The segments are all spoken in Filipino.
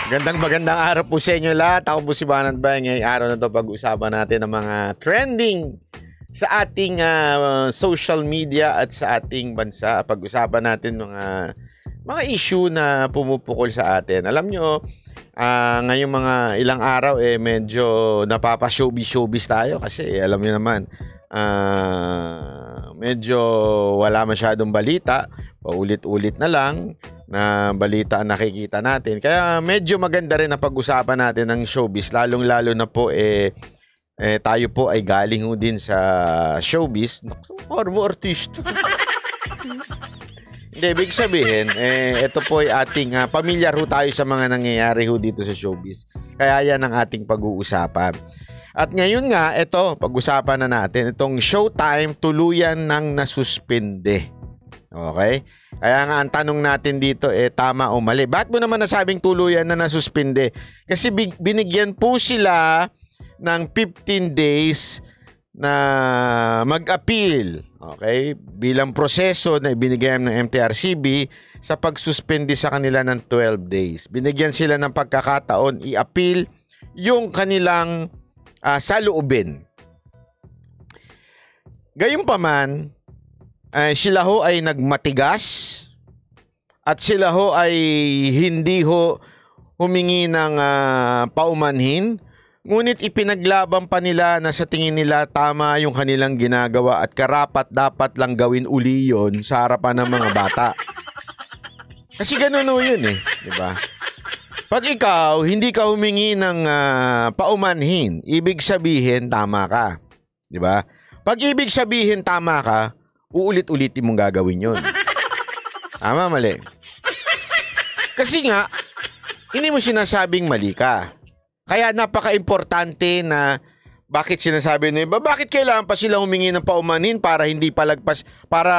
Magandang araw po sa inyo lahat. Ako po si Banat Bay. Ngayong araw na to pag-usapan natin ang mga trending sa ating social media at sa ating bansa. Pag-usapan natin mga issue na pumupukol sa atin. Alam nyo, ngayong mga ilang araw medyo napapa-showbiz tayo kasi alam nyo naman, medyo wala masyadong balita. Paulit-ulit na lang na balita ang nakikita natin. Kaya medyo maganda rin na pag-usapan natin ng showbiz. Lalong-lalo na po tayo po ay galing ho din sa showbiz. Mo artista. Hindi, ibig sabihin, ito po ay ating pamilyar ho tayo sa mga nangyayari ho dito sa showbiz. Kaya yan ang ating pag-uusapan. At ngayon nga, ito, pag-usapan na natin, itong Showtime tuluyan ng nasuspende. Okay? Kaya nga ang tanong natin dito tama o mali. Bakit mo naman nasabing tuluyan na nasuspende? Kasi binigyan po sila ng 15 days na mag-appeal. Okay? Bilang proseso na ibinigay ng MTRCB sa pagsuspende sa kanila ng 12 days. Binigyan sila ng pagkakataon i-appeal yung kanilang saloobin. Gayunpaman, sila ho ay nagmatigas at sila ho ay hindi ho humingi ng paumanhin, ngunit ipinaglaban pa nila na sa tingin nila tama yung kanilang ginagawa at karapat dapat lang gawin uli yun sa harapan ng mga bata. Kasi ganun ho yun diba? Pag ikaw hindi ka humingi ng paumanhin, ibig sabihin tama ka, diba? Pag ibig sabihin tama ka, uulit-ulitin mong gagawin yun. Tama, mali. Kasi nga, hindi mo sinasabing mali ka. Kaya napaka-importante na bakit sinasabi nyo, bakit kailangan pa sila humingi ng paumanhin para hindi palagpas, para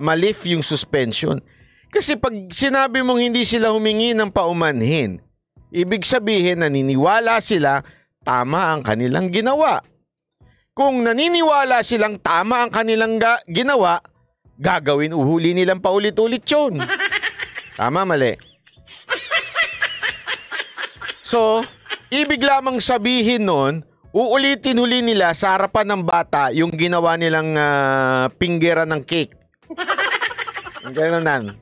ma-lift yung suspension? Kasi pag sinabi mong hindi sila humingi ng paumanhin, ibig sabihin naniniwala sila tama ang kanilang ginawa. Kung naniniwala silang tama ang kanilang ginawa, gagawin uhuli nilang paulit-ulit yun. Tama, mali. So, ibig lamang sabihin nun, uulitin huli nila sa harapan ng bata yung ginawa nilang pinggera ng cake. Gano'n.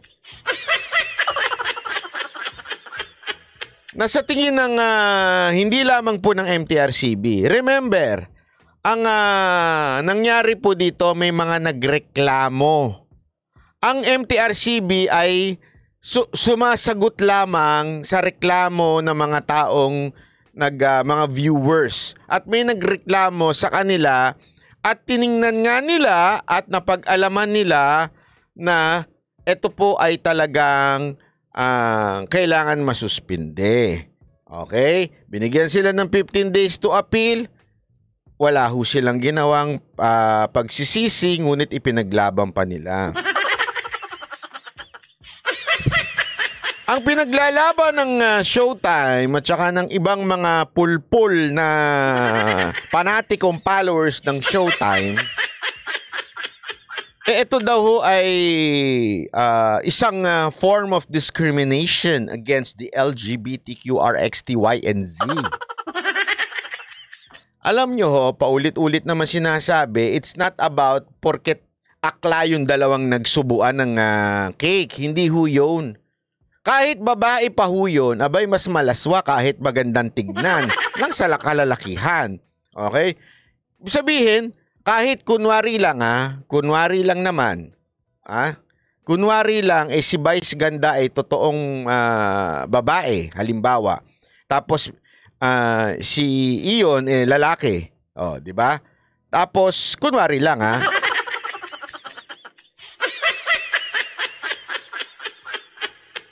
Nasa tingin ng hindi lamang po ng MTRCB. Remember, ang nangyari po dito, may mga nagreklamo. Ang MTRCB ay sumasagot lamang sa reklamo ng mga taong mga viewers. At may nagreklamo sa kanila at tiningnan nga nila at napag-alaman nila na ito po ay talagang kailangan masuspinde. Okay? Binigyan sila ng 15 days to appeal. Wala ho silang ginawang pagsisisi, ngunit ipinaglaban pa nila. Ang pinaglalaban ng Showtime at saka ng ibang mga pulpul na panatikong followers ng Showtime, ito daw ho ay isang form of discrimination against the LGBTQRXTY and Z. Alam nyo ho, paulit-ulit naman sinasabi, it's not about porket akla yung dalawang nagsubuan ng cake. Hindi ho yun. Kahit babae pa ho yun, abay mas malaswa kahit magandang tignan lang sa kalalakihan. Okay? Sabihin, kahit kunwari lang naman, kunwari lang, si Vice Ganda ay totoong babae, halimbawa. Tapos, si Iyon lalaki. Oh, di ba? Tapos kunwari lang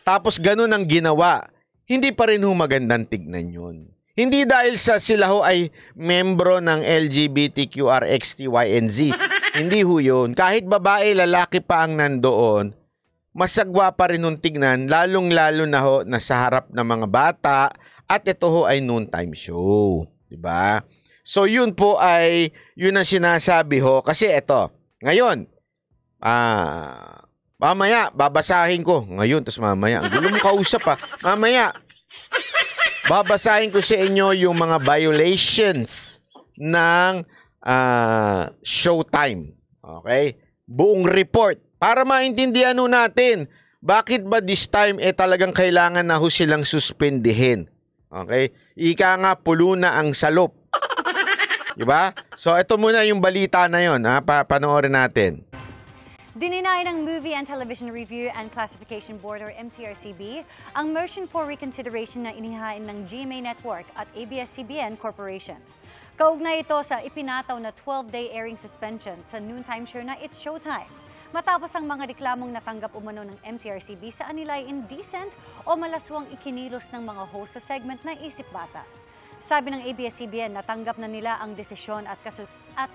Tapos ganun ang ginawa. Hindi pa rin magandang tignan yun. Hindi dahil sila ho ay membro ng LGBTQRXTY and Z. Hindi ho yun. Kahit babae, lalaki pa ang nandoon, masagwa pa rin tignan, lalong-lalo na ho na sa harap ng mga bata. At ito ho ay noontime show, 'di ba? So yun po ay yun ang sinasabi ho kasi ito. Ngayon, mamaya babasahin ko. Ngayon tas mamaya, ang gulo mo kausap Mamaya babasahin ko sa inyo yung mga violations ng Showtime. Okay? Buong report. Para maintindihan natin, bakit ba this time talagang kailangan na silang suspendihin. Okay? Ika nga, pulo na ang salop. Diba? So, ito muna yung balita na yun. Panoorin natin. Dininay ng Movie and Television Review and Classification Board or MTRCB ang motion for reconsideration na inihain ng GMA Network at ABS-CBN Corporation. Kaugnay ito sa ipinataw na 12-day airing suspension sa noontime show na It's Showtime. Matapos ang mga reklamong natanggap umano ng MTRCB sa anila ay indecent o malaswang ikinilos ng mga host sa segment na Isip Bata. Sabi ng ABS-CBN, natanggap na nila ang desisyon at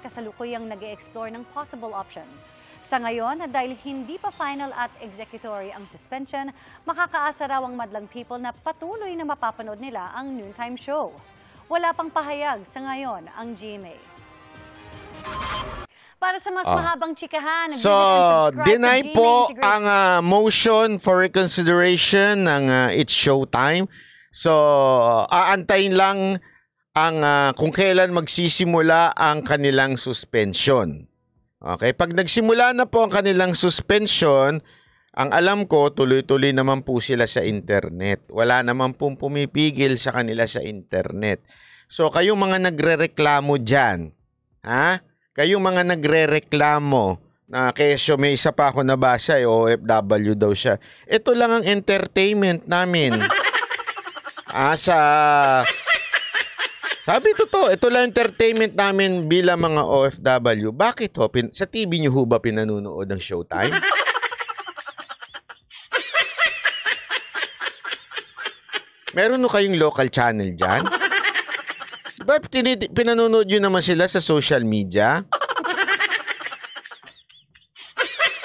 kasalukuyang nag-e-explore ng possible options. Sa ngayon, dahil hindi pa final at executory ang suspension, makakaasa raw ang madlang people na patuloy na mapapanood nila ang noontime show. Wala pang pahayag sa ngayon ang GMA. Para sa mas mahabang chikahan, so, deny po ang motion for reconsideration ng It's Showtime. So, aantayin lang ang kung kailan magsisimula ang kanilang suspension. Okay, pag nagsimula na po ang kanilang suspension, ang alam ko, tuloy-tuloy naman po sila sa internet. Wala naman pong pumipigil sa kanila sa internet. So, kayong mga nagrereklamo dyan, kayong mga nagrereklamo, na kesyo may isa pa ako nabasa, OFW daw siya. Ito lang ang entertainment namin. Sabi totoo, ito lang entertainment namin bilang mga OFW. Bakit ho? Sa TV nyo ho ba pinanunood ng Showtime? Meron ho kayong local channel dyan? Diba pinanunood nyo naman sila sa social media?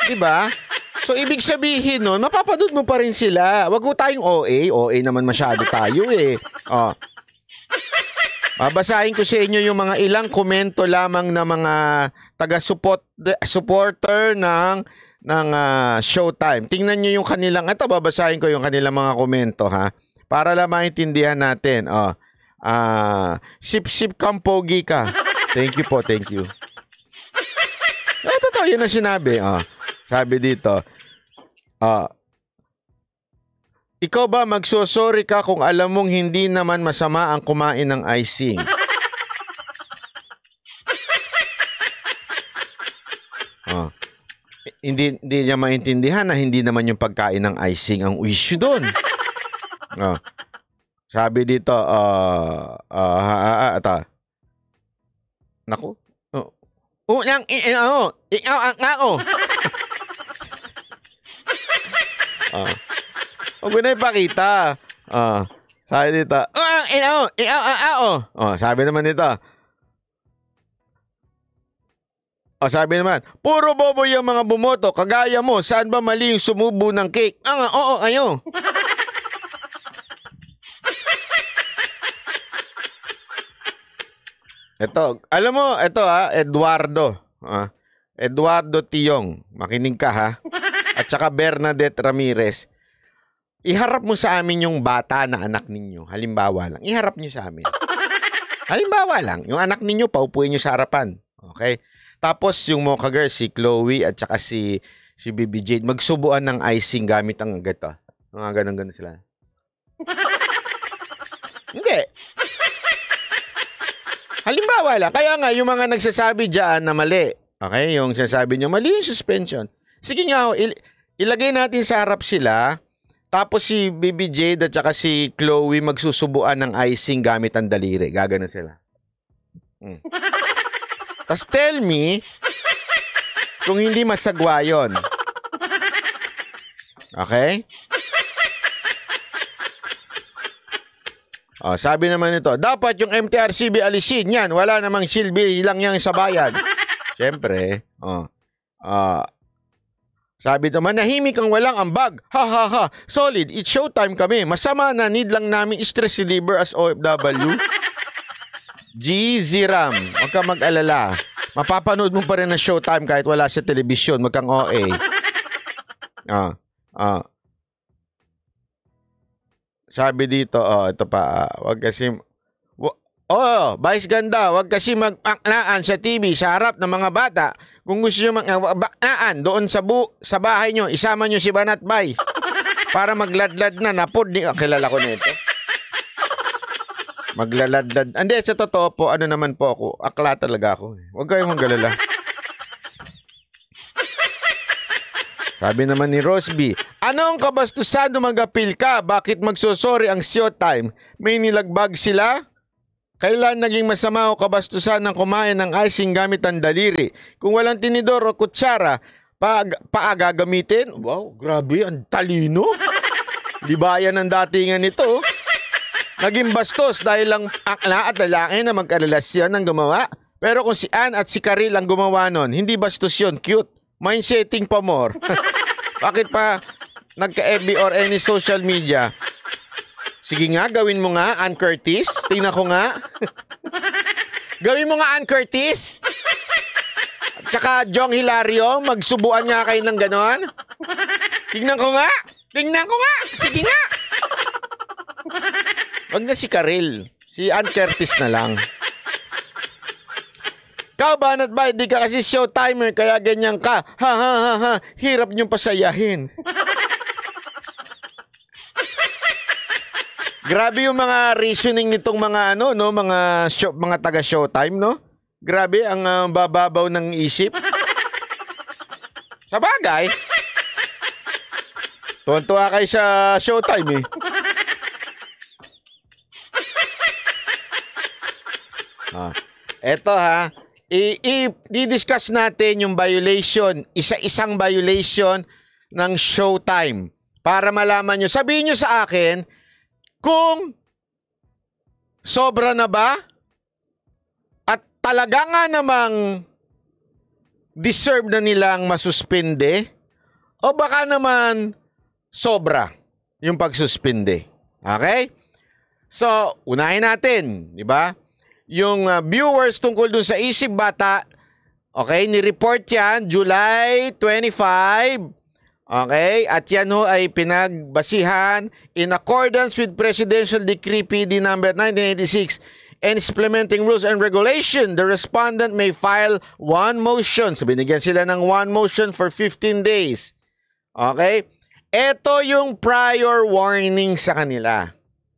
Diba? So, ibig sabihin nun, mapapanood mo pa rin sila. Wag ho tayong OA. OA naman masyado tayo eh. Babasahin ko sa inyo yung mga ilang komento lamang na mga taga-supporter ng Showtime. Tingnan nyo yung kanilang, babasahin ko yung kanilang mga komento para lang maintindihan natin. Sip-sip kang pogi ka. Thank you po, thank you. Totoo, yun ang sinabi. Sabi dito, ikaw ba magsosorry ka kung alam mong hindi naman masama ang kumain ng icing? Hindi niya maintindihan na hindi naman yung pagkain ng icing ang issue doon. Sabi dito, naku. Unang ikaw ang ako. Huwag na ipakita. Sabi dito, ikaw ang ako. Sabi naman dito. Sabi naman, puro bobo yung mga bumoto. Kagaya mo, saan ba mali yung sumubo ng cake? Oo, ayo. Ito, alam mo, ito Eduardo. Eduardo Tiyong. Makinig ka At saka Bernadette Ramirez. Iharap mo sa amin yung bata na anak ninyo. Halimbawa lang. Iharap nyo sa amin. Halimbawa lang. Yung anak ninyo, paupuin nyo sa harapan. Okay? Tapos yung Mocha Girl, si Chloe at saka si Baby Jade, magsubuan ng icing gamit ang gato. Mga ganun-ganun sila. Hindi. Halimbawa lang. Kaya nga, yung mga nagsasabi dyan na mali. Okay? Yung sasabi nyo, mali yung suspension. Sige nga, ilagay natin sa harap sila. Tapos si Baby Jade at saka si Chloe magsusubuan ng icing gamit ang daliri. Gagano sila. Tapos tell me kung hindi masagwa yun. Okay? Sabi naman ito, dapat yung MTRCB alisin yan. Wala namang silbi lang yan sa bayan. Siyempre. Sabi ito, manahimik ang walang ambag. Ha ha ha. Solid. It's Showtime kami. Masama na, need lang namin stress reliever as OFW. G-Ziram. Huwag kang mag-alala. Mapapanood mo pa rin na Showtime kahit wala sa telebisyon. Huwag kang OA. sabi dito, ito pa, wag kasi, Vice Ganda, wag kasi mag-aknaan sa TV sa harap ng mga bata. Kung gusto nyo mag-aknaan doon sa bahay nyo, isama nyo si Banat Bay para magladlad na napod. Kilala ko nito. Maglaladlad. Hindi, sa totoo po, ano naman po ako, akla talaga ako. Huwag kayong maggalala. Sabi naman ni Rosby, anong kabastusan mag-apil ka? Bakit magsusori ang Showtime? May nilagbag sila? Kailan naging masama o kabastusan ng kumain ng icing gamit ang daliri? Kung walang tinidor o kutsara, paa gagamitin? Wow, grabe, ang talino. Di ba yan ang datingan nito? Naging bastos dahil lang akla at lalaki na magkarelasyon ang gumawa. Pero kung si Ann at si Karil ang gumawa nun, hindi bastos yun, cute. Mind setting pa more. Bakit pa nagka-FB or any social media? Sige nga, gawin mo nga, Ann Curtis. Tingnan ko nga. Gawin mo nga, Ann Curtis. At saka Jong Hilario, magsubuan nga kayo ng ganon. Tingnan ko nga. Tingnan ko nga. Sige nga. Wag na si Karil. Si Ann Curtis na lang. Ikaw, Banat Bay, di ka kasi showtimer, kaya ganyan ka. Ha, ha, ha, ha. Hirap niyong pasayahin. Grabe yung mga reasoning nitong mga mga taga Showtime, no? Grabe ang bababaw ng isip. Sa bagay. Tuwan-tuwa kayo sa Showtime, eh. Eto ha, i-discuss natin yung violation, isa-isang violation ng Showtime para malaman nyo. Sabihin nyo sa akin kung sobra na ba at talaga nga namang deserve na nilang masuspende o baka naman sobra yung pagsuspende. Okay? So, unahin natin, di ba? Yung viewers tungkol dun sa Isip Bata, okay, ni-report yan July 25. Okay, at yan ho ay pinagbasihan in accordance with Presidential Decree PD number 1986 and implementing rules and regulation. The respondent may file one motion. So binigyan sila ng one motion for 15 days. Okay? Ito yung prior warning sa kanila.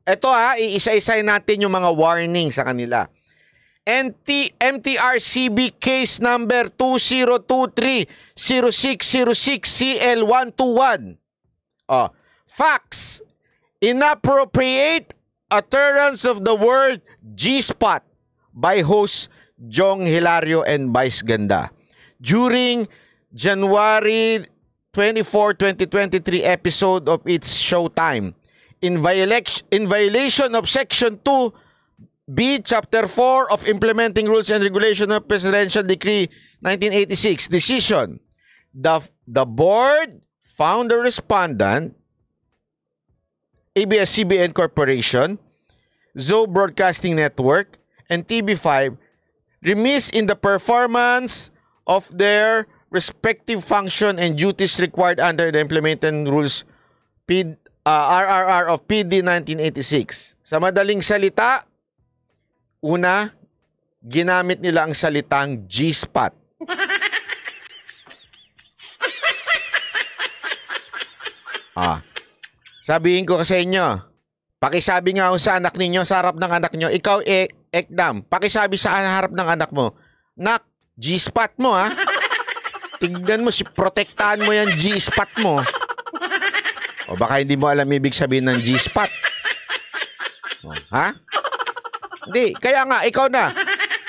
Ito iisa-isay natin yung mga warning sa kanila. MTRCB case number 2023-0606-CL121. Facts. Inappropriate utterance of the word G-spot by host Jong Hilario and Vice Ganda during January 24, 2023 episode of its Showtime. In violation of Section 2B, Chapter 4 of Implementing Rules and Regulation of Presidential Decree 1986 decision, the board found the respondent, ABS-CBN Corporation, Zoe Broadcasting Network, and TV5 remiss in the performance of their respective function and duties required under the Implementing Rules RRR of PD 1986. Sa madaling salita, una, ginamit nila ang salitang G-spot. Sabihin ko sa inyo, pakisabi nga ako sa anak ninyo, sa harap ng anak nyo, ikaw Ekdam, pakisabi sa harap ng anak mo, nak, G-spot mo ha. Tignan mo, protektahan mo yan G-spot mo. O baka hindi mo alam ibig sabihin ng G-spot. Ha? Hindi, kaya nga, ikaw na.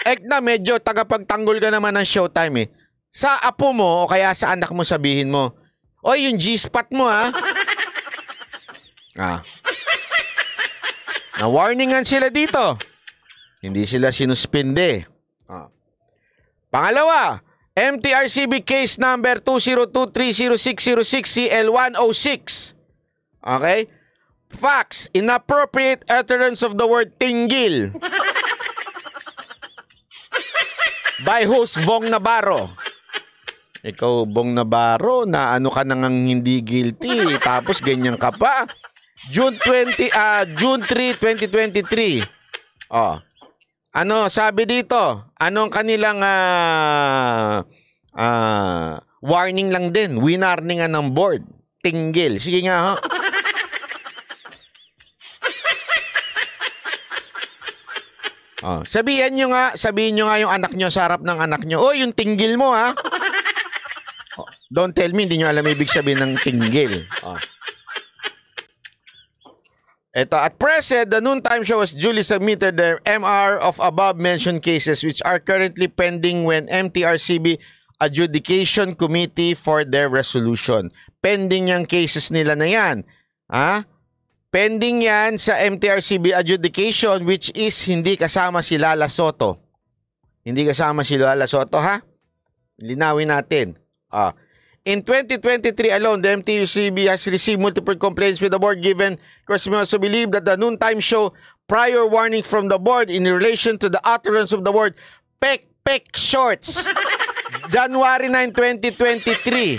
Ekdam, medyo tagapagtanggol ka naman ng Showtime eh. Sa apo mo o kaya sa anak mo sabihin mo, oy, yung G-spot mo ha. Na-warningan sila dito. Hindi sila sinuspinde. Pangalawa, MTRCB case number 2023-0606-CL106. Okay? Facts, inappropriate utterance of the word tinggil by host Bong Navarro. Ikaw, Bong Navarro, na ano ka nang hindi guilty, tapos ganyan ka pa. June 3, 2023. Oh. Ano sabi dito? Anong kanilang warning lang din. Winarningan ng board. Tinggil. Sige nga, ho. Oh, sabihin nyo nga yung anak nyo sa harap ng anak nyo. Oh, yung tinggil mo, ha? Oh, don't tell me, hindi nyo alam ibig sabihin ng tinggil. Oh. Ito, at present, the noontime show has duly submitted their MR of above-mentioned cases which are currently pending when MTRCB Adjudication Committee for their resolution. Pending yung cases nila na yan. Ha? Pending yan sa MTRCB Adjudication which is hindi kasama si Lala Soto. Hindi kasama si Lala Soto, ha? Linawin natin. In 2023 alone, the MTRCB has received multiple complaints with the board given because we also believe that the noontime show prior warning from the board in relation to the utterance of the word pek shorts. January 9, 2023.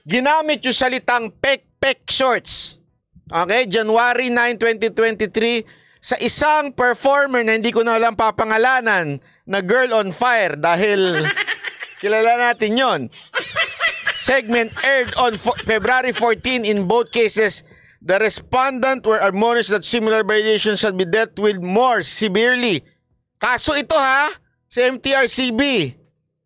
Ginamit yung salitang pek shorts. Okay? January 9, 2023 sa isang performer na hindi ko na alam papangalanan na Girl on Fire dahil kilala natin yon. Segment aired on February 14. In both cases, the respondent were admonished that similar violations should be dealt with more severely. Kaso ito, ha? Sa MTRCB.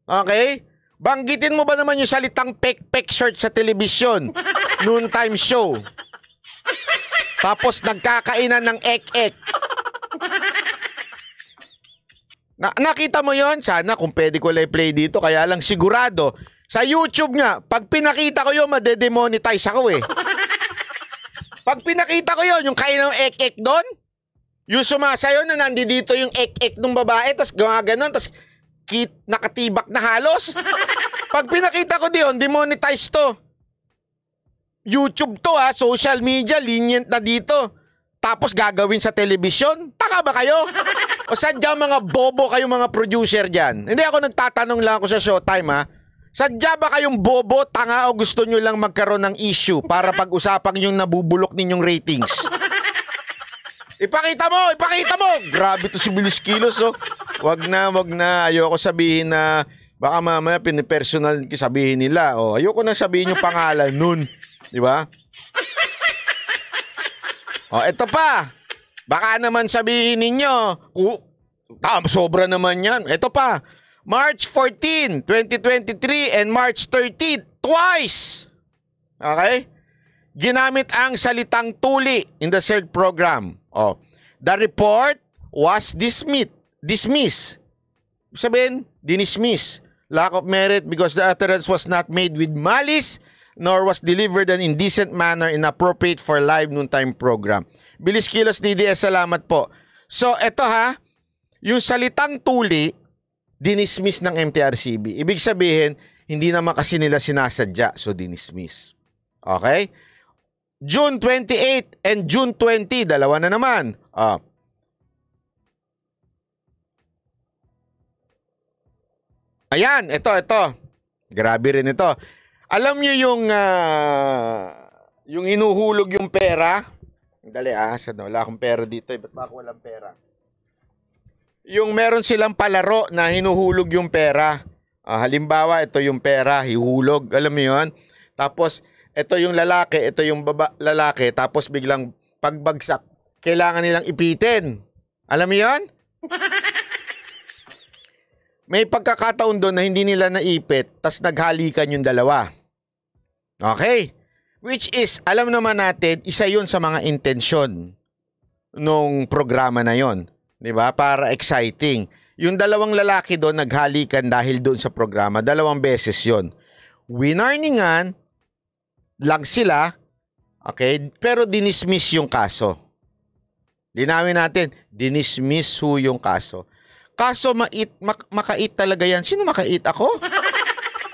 Okay? Banggitin mo ba naman yung salitang pek short sa telebisyon? Noontime show. Tapos nagkakainan ng ek-ek. Nakita mo yon? Sana kung pwede ko play dito, kaya lang sigurado. Sa YouTube nga, pag pinakita ko yun, madedemonetize ako eh. Pag pinakita ko yun, yung kain ng ek-ek doon, yung sumasayo na nandito yung ek-ek ng babae, tapos gano'n, tapos nakatibak na halos. Pag pinakita ko diyon, demonetize to. YouTube to, ha, social media, lenient na dito. Tapos gagawin sa telebisyon? Taka ba kayo? O sadya mga bobo kayong mga producer dyan? Hindi ako nagtatanong lang ako sa Showtime, ha? Sadya ba kayong bobo, tanga o gusto nyo lang magkaroon ng issue para pag-usapan yung nabubulok ninyong ratings? Ipakita mo! Grabe to si Bilis Kilos, oh. Wag na. Ayoko sabihin na baka mamaya pinipersonal sabihin nila. Oh, ayoko na sabihin yung pangalan nun. Di ba? Oh, ito pa. Baka naman sabihin ninyo, sobra naman yan. Ito pa. March 14, 2023 and March 13, twice. Okay? Ginamit ang salitang tuli in the said program. Oh. The report was dismissed. Sabihin, dinismiss. Lack of merit because the utterance was not made with malice nor was delivered in an indecent manner inappropriate for live noontime program. Bilis Kilos DDS, salamat po. So, eto ha, yung salitang tuli, dinismiss ng MTRCB. Ibig sabihin, hindi naman kasi nila sinasadya, so dinismiss. Okay? June 28 and June 20, dalawa na naman. Ayan, ito. Grabe rin ito. Alam nyo yung inuhulog yung pera? Dali wala akong pera dito. Ba't ba ako walang pera? Yung meron silang palaro na hinuhulog yung pera. Halimbawa, ito yung pera, hihulog. Alam mo yun? Tapos, ito yung lalaki, ito yung lalaki. Tapos biglang pagbagsak, kailangan nilang ipitin. Alam mo yun? May pagkakataon doon na hindi nila naipit, tas naghalikan yung dalawa. Okay? Which is, alam naman natin, isa yun sa mga intensyon nung programa na yon, di ba? Para exciting. Yung dalawang lalaki doon naghalikan dahil doon sa programa, 2 beses yon. Winarningan lang sila, okay? Pero dinismiss yung kaso. Linawin natin, dinismiss yung kaso. Kaso makait talaga yan. Sino makait? Ako?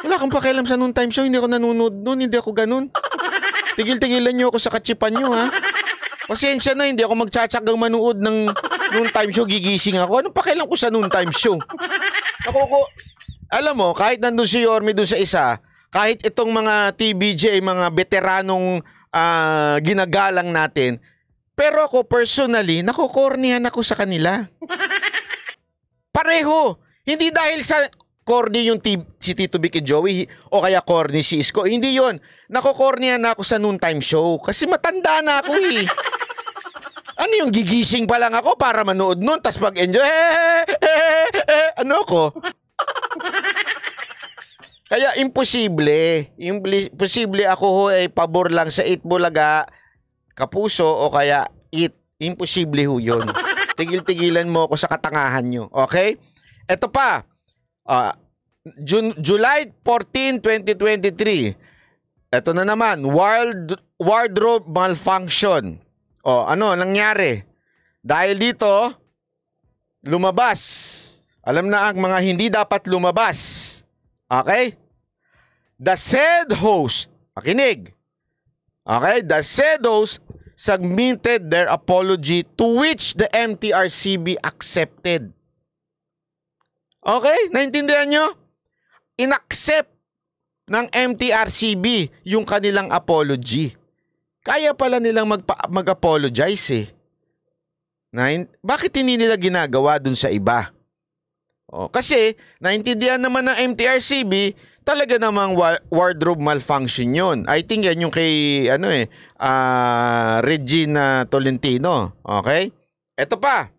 Wala kang pakialam sa noontime show. Hindi ako nanonood noon. Hindi ako ganun. Tigil-tigilan nyo ako sa katsipan nyo, ha? Pasensya na, hindi ako magtsatsagang manood ng noontime show. Gigising ako. Anong pakialam ko sa noontime show? Alam mo, kahit nandun si Yorme dun sa isa, kahit itong mga TBJ, mga veteranong ginagalang natin. Pero ako personally, nakokornihan ako sa kanila. Pareho. Hindi dahil sa corny yung si Tito Vic and Joey o kaya corny si Isko. Hindi yon. Nakokornihan na ako sa noontime show kasi matanda na ako eh. Ano yung gigising pa lang ako para manood nun tas mag-enjoy. Ano ako? Kaya imposible. Imposible ako ho ay pabor lang sa Eat Bulaga, Kapuso o kaya Eat. Imposible ho yun. Tigil-tigilan mo ako sa katangahan nyo. Okay? Ito pa. July 14, 2023. Ito na naman. Wardrobe malfunction. Ano nangyari? Dahil dito, lumabas. Alam na ang mga hindi dapat lumabas. Okay? The said host, makinig. Okay? The said host submitted their apology to which the MTRCB accepted. Okay? Naintindihan nyo? Inaccept ng MTRCB yung kanilang apology. Kaya pala nilang mag-apologize eh. Bakit hindi nila ginagawa dun sa iba? Kasi naintindihan naman ng MTRCB, talaga namang wardrobe malfunction yun. I think yan yung kay Regina Tolentino. Okay? Ito pa.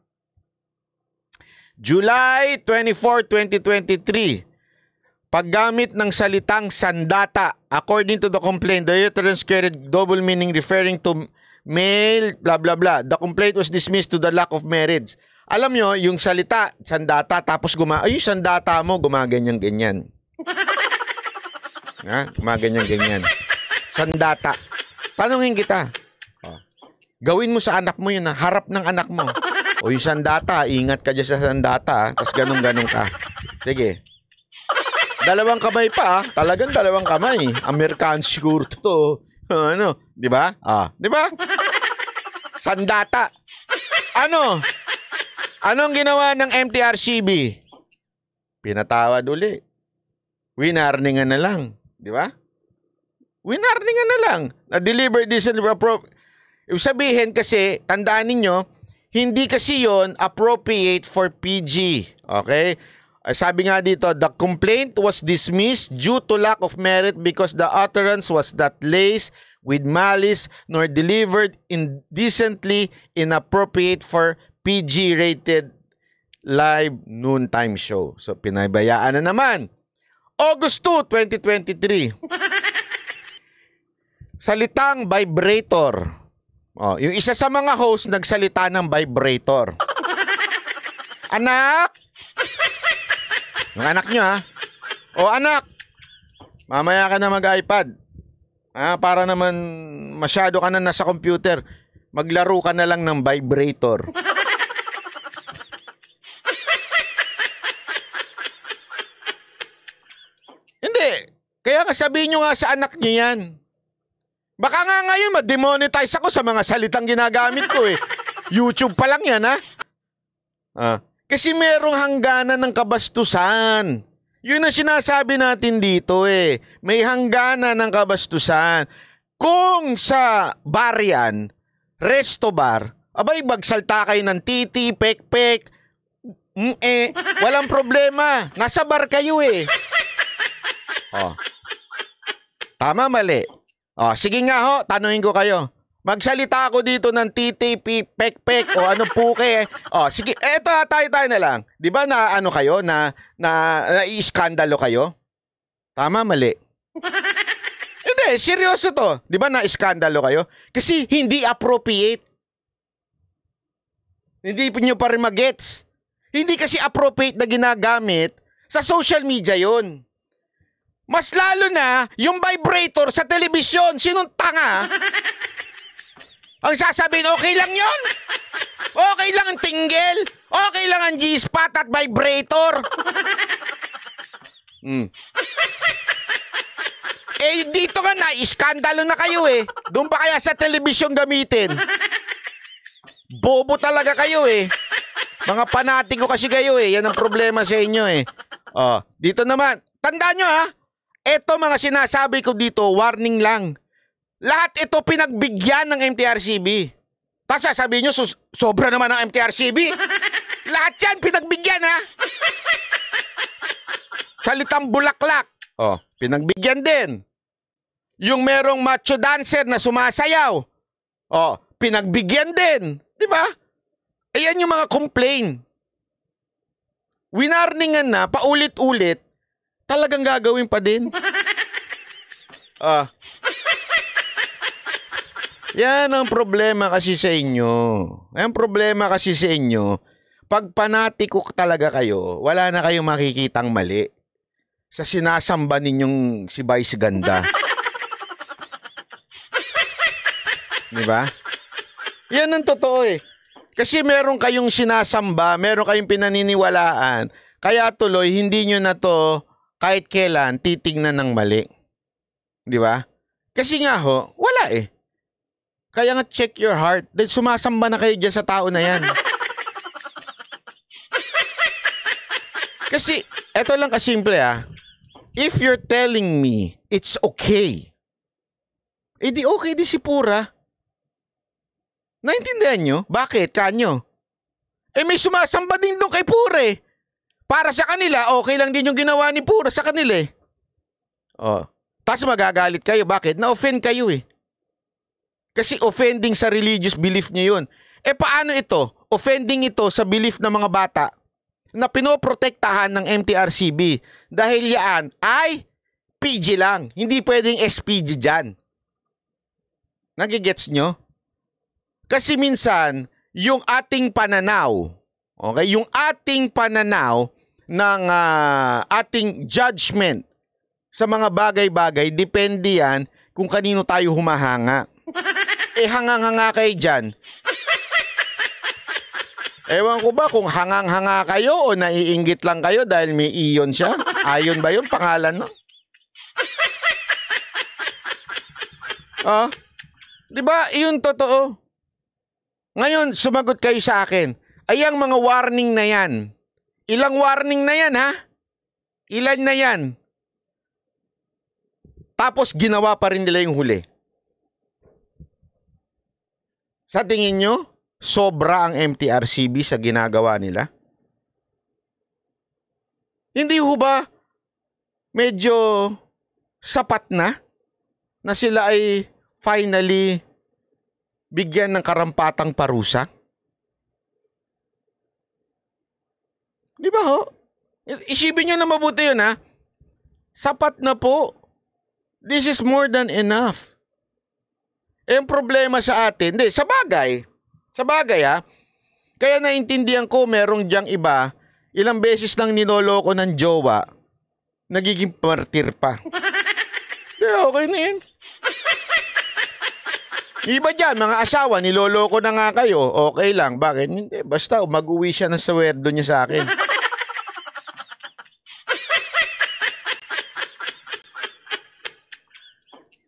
July 24, 2023. Paggamit ng salitang sandata, according to the complaint, the utterance carried double meaning referring to male, blah, blah, blah. The complaint was dismissed to the lack of marriage. Alam nyo, yung salita, sandata, tapos yung sandata mo, gumaganyan-ganyan. Gumaganyan-ganyan. Sandata. Tanungin kita. Gawin mo sa anak mo yun, harap ng anak mo. Yung sandata, ingat ka dyan sa sandata, tapos ganun-ganun ka. Sige. Dalawang kamay pa, talagang dalawang kamay. American siguro to. Di ba? Di ba? Sandata. Anong ginawa ng MTRCB? Pinatawad uli. Winarningan na lang. Di ba? Winarningan na lang. Na-deliver this and ibig sabihin kasi, tandaan ninyo, hindi kasi yon appropriate for PG. Okay? Sabi nga dito, the complaint was dismissed due to lack of merit because the utterance was not laced with malice nor delivered indecently inappropriate for PG-rated live noontime show. So, pinabayaan na naman. August 2, 2023. Salitang vibrator. Yung isa sa mga host nagsalita ng vibrator. Anak! Yung anak nyo anak! Mamaya ka na mag-iPad. Para naman masyado ka na nasa computer. Maglaro ka na lang ng vibrator. Hindi. Kaya nga sabihin nyo nga sa anak nyo yan. Baka nga ngayon ma-demonetize ako sa mga salitang ginagamit ko eh. YouTube pa lang yan Kasi merong hangganan ng kabastusan. Yun ang sinasabi natin dito eh. May hangganan ng kabastusan. Kung sa bar yan, resto bar, abay magsalta kayo ng titi, pek-pek, walang problema. Nasa bar kayo eh. Tama, mali. Sige nga ho, tanungin ko kayo. Magsalita ako dito ng titi, pek-pek o ano puke. Sige, eto tayo na lang. Di ba na ano kayo, na i-skandalo kayo? Tama, mali. Hindi, seryoso to. Di ba na iskandalo kayo? Kasi hindi appropriate. Hindi nyo pa rin magets. Hindi kasi appropriate na ginagamit sa social media yon. Mas lalo na yung vibrator sa telebisyon. Sinong tanga? Ang sasabihin, okay lang yon? Okay lang ang tinggel? Okay lang ang G-spot at vibrator? Dito nga na, iskandalo na kayo eh. Doon pa kaya sa telebisyon gamitin? Bobo talaga kayo eh. Mga panatiko kasi kayo eh. Yan ang problema sa inyo eh. Dito naman, tandaan nyo Eto mga sinasabi ko dito, warning lang. Lahat ito pinagbigyan ng MTRCB. Tapos sasabihin nyo, sobra naman ng MTRCB. Lahat yan pinagbigyan, ha? Salitang bulaklak. Oh, pinagbigyan din. Yung merong macho dancer na sumasayaw. Oh, pinagbigyan din. Di ba? Ayan yung mga complaint. Winarningan na, paulit-ulit, talagang gagawin pa din. Yan ang problema kasi sa inyo. Ang problema kasi sa inyo, pag panatiko talaga kayo, wala na kayong makikitang mali sa sinasamba ninyong si Vice Ganda. Diba? Yan ang totoo eh. Kasi meron kayong sinasamba, meron kayong pinaniniwalaan, kaya tuloy hindi nyo na to kahit kailan titignan ng mali. Diba? Kasi nga ho, wala eh. Kaya nga check your heart. Dahil sumasamba na kayo dyan sa tao na yan. Kasi, eto lang kasimple If you're telling me it's okay, edi okay di si Pura. Naintindihan nyo? Bakit? Kanyo? May sumasamba din doon kay Pura eh. Para sa kanila, okay lang din yung ginawa ni Pura sa kanila eh. Tapos magagalit kayo. Bakit? Na-offend kayo eh. Kasi offending sa religious belief niyo yun. Paano ito? Offending ito sa belief ng mga bata na pinoprotektahan ng MTRCB. Dahil yan ay PG lang. Hindi pwedeng SPG dyan. Nagigets nyo? Kasi minsan, yung ating pananaw, okay? Yung ating pananaw ng ating judgment sa mga bagay-bagay, depende yan kung kanino tayo humahanga. Hangang-hanga kayo dyan. Ewan ko ba kung hangang-hanga kayo o naiinggit lang kayo dahil may iyon siya? Ayon ba yun? Pangalan, no? Diba? Iyon totoo. Ngayon, sumagot kayo sa akin. Ay, ang mga warning na yan. Ilang warning na yan, ha? Ilan na yan? Tapos, ginawa pa rin nila yung huli. Sa tingin nyo, sobra ang MTRCB sa ginagawa nila? Hindi ho ba medyo sapat na sila ay finally bigyan ng karampatang parusa? Di ba ho? Isipin nyo na mabuti yun ha. Sapat na po. This is more than enough. Ang problema sa atin, sa bagay ha, kaya naintindihan ko merong diyang iba, ilang beses nang ninoloko ng jowa, nagiging martir pa. Kaya okay na yan. Iba dyan, mga asawa, niloloko na nga kayo, okay lang. Bakit? Hindi, basta mag-uwi siya ng swerdo niya sa akin.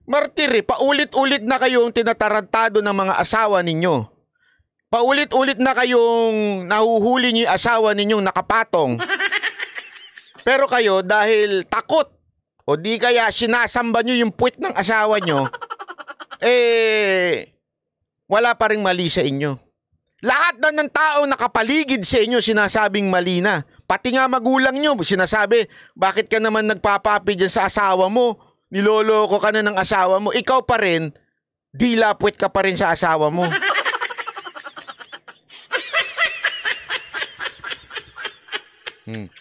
Martir paulit-ulit na kayong tinatarantado ng mga asawa ninyo. Paulit-ulit na kayong nahuhuli niyo yung asawa ninyong nakapatong. Pero kayo dahil takot o di kaya sinasamba niyo yung puwit ng asawa niyo, wala pa ring mali sa inyo. Lahat na ng tao nakapaligid sa inyo sinasabing mali na. Pati nga magulang niyo sinasabi, bakit ka naman nagpapapi dyan sa asawa mo? Niloloko ka na ng asawa mo. Ikaw pa rin, dilapwit ka pa rin sa asawa mo.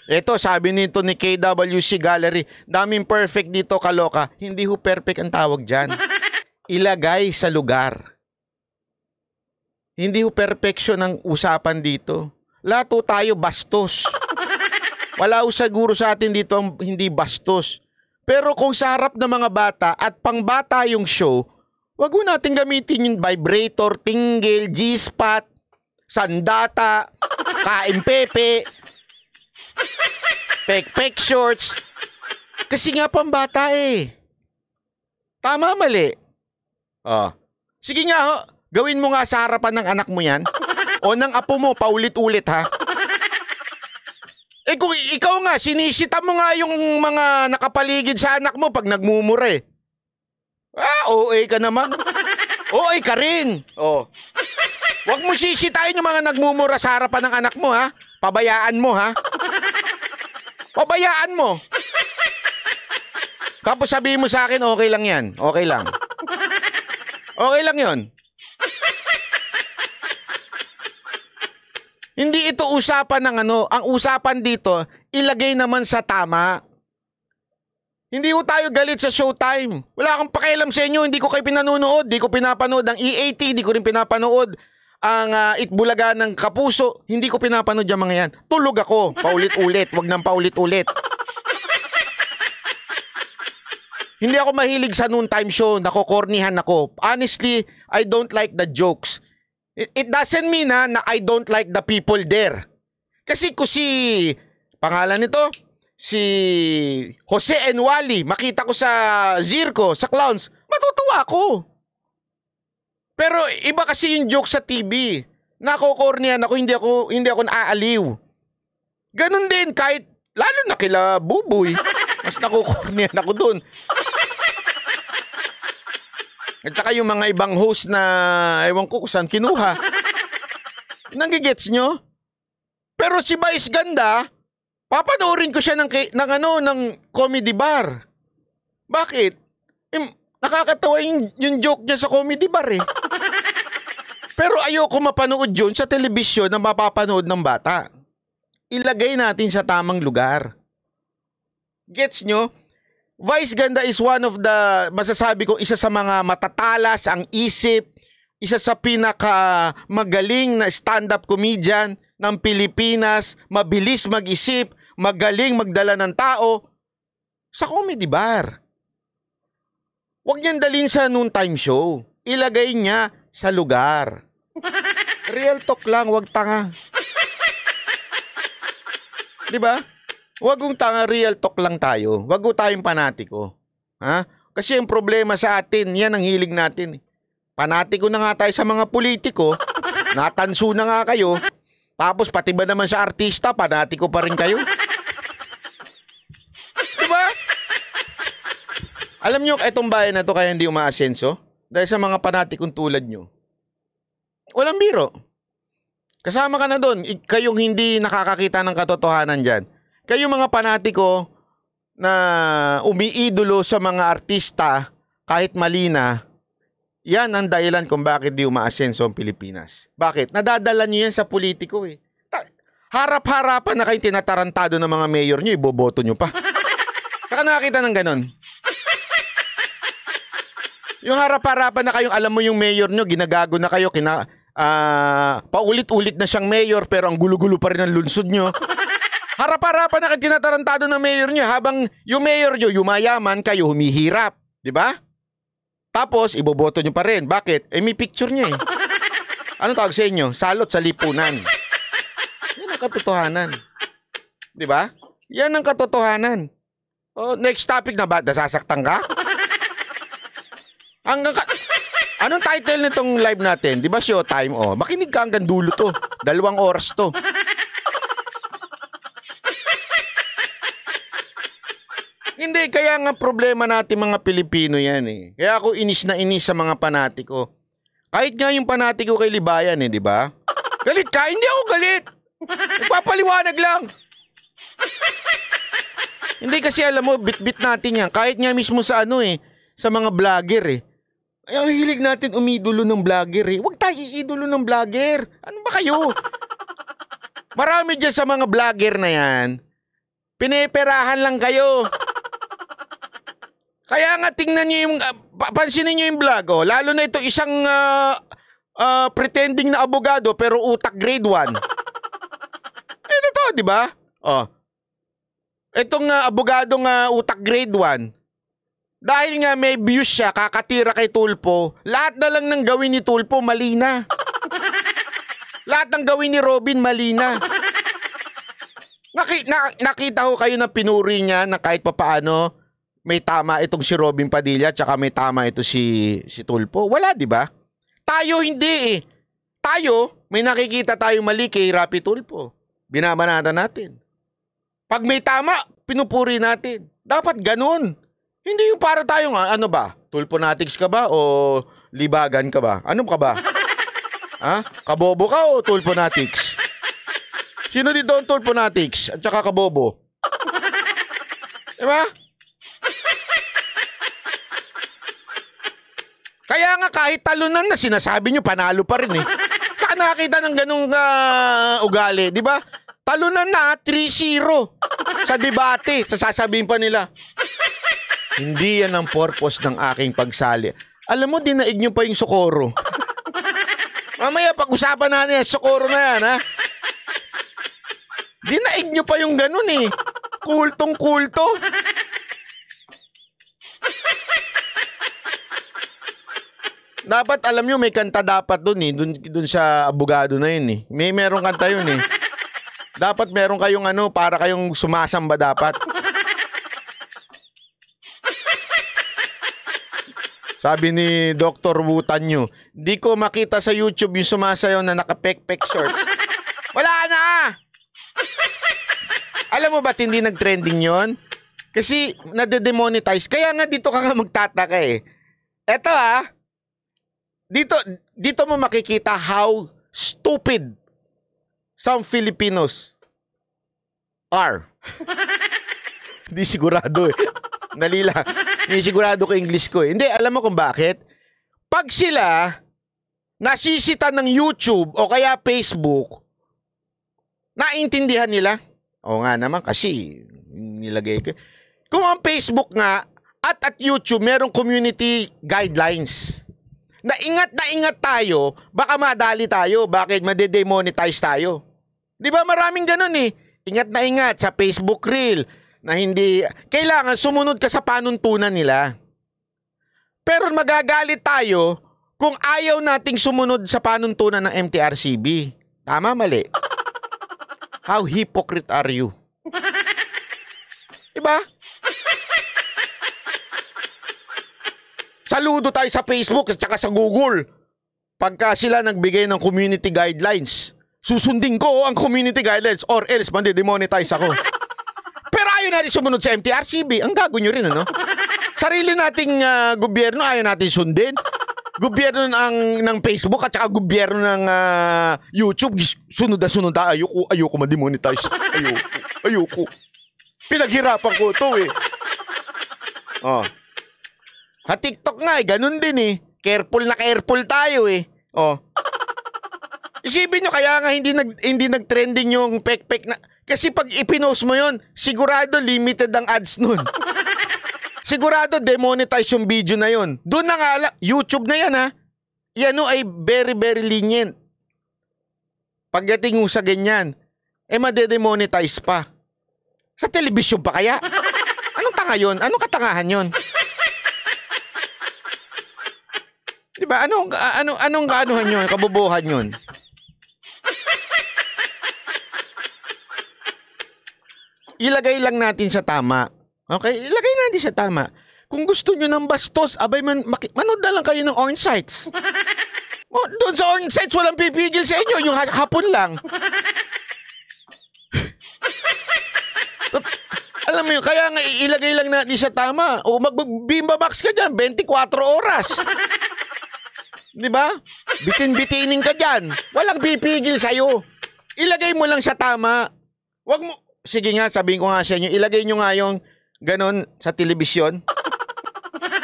Ito, sabi nito ni KWC Gallery, daming perfect dito, kaloka. Hindi ho perfect ang tawag dyan. Ilagay sa lugar. Hindi ho perfection ang usapan dito. Lahat ho tayo bastos. Wala ho siguro sa atin dito ang hindi bastos. Pero kung sa harap ng mga bata at pangbata yung show, wag mo natin gamitin yung vibrator, tinggil, G-spot, sandata, kaimpepe, pek-pek shorts. Kasi nga pambata eh. Tama, mali. Sige nga, gawin mo nga sa harapan ng anak mo yan. O ng apo mo, paulit-ulit ha. Kung ikaw nga, sinisita mo nga yung mga nakapaligid sa anak mo pag nagmumura eh. OA ka naman. OA ka rin. Oh. Huwag mo sisitayin yung mga nagmumura sa harapan ng anak mo, ha? Pabayaan mo, ha? Pabayaan mo. Tapos sabihin mo sa akin, okay lang yan. Okay lang. Okay lang yon. Hindi ito usapan ng ano. Ang usapan dito, ilagay naman sa tama. Hindi ko tayo galit sa Showtime. Wala akong pakialam sa inyo. Hindi ko kayo pinanonood. Hindi ko pinapanood ang EAT. Hindi ko rin pinapanood ang Itbulaga ng Kapuso. Hindi ko pinapanood yung mga yan. Tulog ako. Paulit-ulit. Wag nang paulit-ulit. Hindi ako mahilig sa noontime show. Nakokornihan ako. Honestly, I don't like the jokes. It doesn't mean na I don't like the people there. Kasi kung si, pangalan nito, si Jose Enwali, makita ko sa Zirko, sa Clowns, matutuwa ako. Pero iba kasi yung joke sa TV. Nakokornihan ako, hindi ako naaaliw. Ganun din, kahit, lalo na kila Buboy, mas nakokornihan ako dun. At saka yung mga ibang host na ewan ko kung saan kinuha. Nanggigets nyo? Pero si Vice Ganda, papanoorin ko siya ng comedy bar. Bakit? Nakakatawa yung joke niya sa comedy bar eh. Pero ayoko mapanood yun sa telebisyon na mapapanood ng bata. Ilagay natin sa tamang lugar. Gets nyo? Vice Ganda is one of the, masasabi ko, isa sa mga matatalas ang isip, isa sa pinaka magaling na stand-up comedian ng Pilipinas, mabilis mag-isip, magaling magdala ng tao sa comedy bar. Huwag niyang dalhin sa noontime show. Ilagay niya sa lugar. Real talk lang, huwag tanga. Diba? Wag kong tanga, real talk lang tayo. Wag ko tayong panatiko. Ha? Kasi ang problema sa atin, yan ang hilig natin. Panatiko na nga tayo sa mga politiko. Natanso na nga kayo. Tapos pati ba naman sa artista, panatiko pa rin kayo? Diba? Alam nyo, etong bayan na to kaya hindi umaasenso? Dahil sa mga panatikong tulad nyo. Walang biro. Kasama ka na doon. Kayong hindi nakakakita ng katotohanan dyan. Kayo mga panatiko na umiidolo sa mga artista kahit mali na, yan ang dahilan kung bakit di umaasenso ang Pilipinas. Bakit? Nadadala nyo yan sa politiko eh. Harap-harapan na kayong tinatarantado ng mga mayor nyo, iboboto nyo pa. Saka nakakita ng ganon. Yung harap-harapan na kayong alam mo yung mayor nyo, ginagago na kayo, paulit-ulit na siyang mayor pero ang gulo-gulo pa rin ang lunsod nyo. Harap-harapan na kayo tinatarantado ng mayor nyo habang yung mayor nyo yumayaman, kayo humihirap. Diba? Tapos, iboboto nyo pa rin. Bakit? May picture niya eh. Anong tawag sa inyo? Salot sa lipunan. Yan ang katotohanan. Diba? Yan ang katotohanan. Oh, next topic na ba? Nasasaktan ka? Anong title nitong live natin? Diba Showtime? Oh, makinig ka hanggang dulo to. 2 oras to. Hindi, kaya nga problema natin mga Pilipino yan eh. Kaya ako inis na inis sa mga panatiko. Kahit nga yung panatiko kay Libayan eh, di ba? Galit ka? Hindi ako galit. Nagpapaliwanag lang. Hindi kasi alam mo, bit-bit natin yan. Kahit nga mismo sa sa mga vlogger eh. Ay, ang hilig natin umidolo ng vlogger eh. Huwag tayo iidolo ng vlogger. Ano ba kayo? Marami dyan sa mga vlogger na yan. Pineperahan lang kayo. Kaya nga tingnan nyo yung, pansinin nyo yung vlog, oh. Lalo na ito isang pretending na abogado pero utak grade 1. Ito to, di ba? Oh. Itong abogadong utak grade 1. Dahil nga may views siya, kakatira kay Tulfo, lahat na lang ng gawin ni Tulfo, mali na. Lahat ng gawin ni Robin, mali na. Nakita ko kayo na pinuri niya na kahit papaano, may tama itong si Robin Padilla tsaka may tama ito si Tulfo. Wala, di ba? Tayo hindi eh. Tayo, may nakikita tayo mali kay Rapi Tulfo. Binabanatan natin. Pag may tama, pinupuri natin. Dapat ganun. Hindi yung para tayong, Tulponatics ka ba o libagan ka ba? Ano ka ba? Ha? Kabobo ka o tulponatics? Sino dito ang tulponatics at saka kabobo? Diba? Kaya nga kahit talunan na sinasabi nyo, panalo pa rin eh. Saka nakakita ng ganung ugali, di ba? Talunan na, 3-0 sa debate. Sasabihin pa nila, hindi yan ang purpose ng aking pagsali. Alam mo, dinaig nyo pa yung Socorro. Mamaya pag-usapan natin yung Socorro na yan, ha? Dinaig nyo pa yung ganun eh. Kultong-kulto. Dapat alam nyo, may kanta dapat dun eh. Dun sa abogado na yun eh. Merong kanta yun eh. Dapat meron kayong para kayong sumasamba dapat. Sabi ni Dr. Wu Tanyo, di ko makita sa YouTube yung sumasayaw na naka-pek-pek shorts. Wala na! Alam mo ba't hindi nag-trending yon? Kasi nade-demonetize. Kaya nga dito ka nga magtataka eh. Eto dito mo makikita how stupid some Filipinos are. Hindi sigurado eh. Nalila. Hindi sigurado ko English ko eh. Hindi, alam mo kung bakit? Pag sila nasisita ng YouTube o kaya Facebook, naintindihan nila. O nga naman kasi nilagay ko. Kung ang Facebook nga at YouTube merong community guidelines. Na ingat tayo, baka madali tayo, bakit madedemonetize tayo. Di ba maraming ganun eh. Ingat na ingat sa Facebook Reel na hindi, kailangan sumunod ka sa panuntunan nila. Pero magagalit tayo kung ayaw nating sumunod sa panuntunan ng MTRCB. Tama, mali? How hypocrite are you? Diba? Saludo tayo sa Facebook at saka sa Google. Pagka sila nagbigay ng community guidelines, susundin ko ang community guidelines or else mandi-demonetize ako. Pero ayaw natin sumunod sa MTRCB. Ang gago nyo rin, ano? Sarili nating gobyerno ayaw natin sundin. Gobyerno ng Facebook at saka gobyerno ng YouTube, sunod na sunod na. Ayoko ma-demonetize. Ayoko. Pinaghirapan ko ito eh. Oh. Ha, TikTok nga eh, ganun din eh. Careful tayo eh. Oh. Isipin nyo, kaya nga hindi nag-trending yung pek-pek na. Kasi pag ipinost mo yon, sigurado limited ang ads nun. Sigurado demonetize yung video na yon. Doon na nga, YouTube na yan ha. Yan ay very, very lenient. Pagdating mo sa ganyan, madedemonetize pa. Sa telebisyon pa kaya? Anong tanga yun? Anong katangahan yun? Diba? Anong kaanuhan yun? Kabubuhan yun? Ilagay lang natin sa tama. Okay? Ilagay natin sa tama. Kung gusto nyo ng bastos, abay manood na lang kayo ng Orange Sites. Doon sa Orange Sites, walang pipigil sa inyo. Yung hapon lang. Alam mo yun, kaya nga ilagay lang natin sa tama. O mag-Bimba Max ka dyan, 24 oras. Diba? Bitin-bitinin ka dyan. Walang pipigil sa'yo. Ilagay mo lang sa tama. Wag mo, sige nga, sabihin ko nga sa inyo, ilagay nyo nga yung ganon sa telebisyon.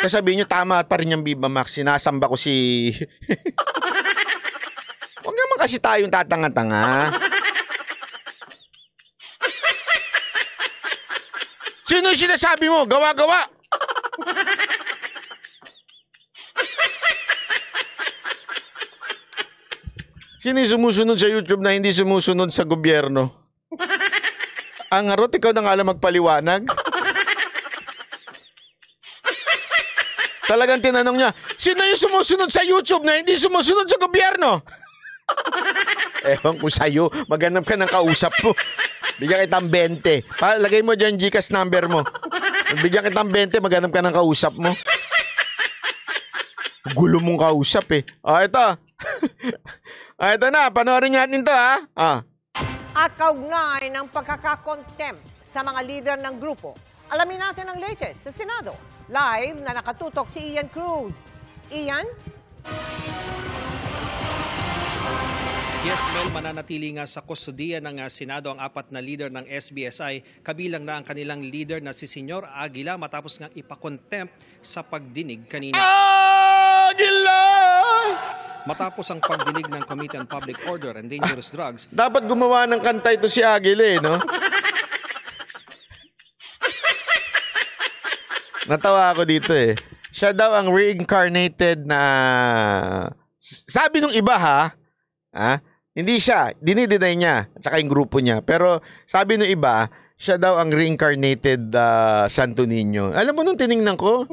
Sabihin nyo, tama pa rin yung Bimba Max. Sinasamba ko si... Huwag naman kasi tayong tatanga-tanga. Sino yung sinasabi mo? Gawa-gawa! Sino yung sumusunod sa YouTube na hindi sumusunod sa gobyerno? Ang harot, ikaw na nga lang magpaliwanag. Talagang tinanong niya, sino yung sumusunod sa YouTube na hindi sumusunod sa gobyerno? Ewan ko sa'yo, maghanap ka ng kausap mo. Bigyan kitang 20. Lagay mo dyan GCash number mo. Bigyan kitang 20, maghanap ka ng kausap mo. Gulo mong kausap eh. Ito. Ito na, panoorin natin to ha. At kaugnay ng pagkakakontempt sa mga leader ng grupo, alamin natin ang latest sa Senado. Live na nakatutok si Ian Cruz. Ian? Yes, Mel, mananatili nga sa kustodiya ng Senado ang 4 na leader ng SBSI, kabilang na ang kanilang leader na si Senyor Aguila matapos nga ipakontempt sa pagdinig kanina. Aguila! Matapos ang pagdinig ng Committee on Public Order and Dangerous Drugs. Dapat gumawa ng kanta ito si Aguila, no? Natawa ako dito eh. Siya daw ang reincarnated na... Sabi nung iba hindi siya, dinideny niya, at saka yung grupo niya. Pero sabi nung iba, siya daw ang reincarnated Santo Niño. Alam mo nung tiningnan ko?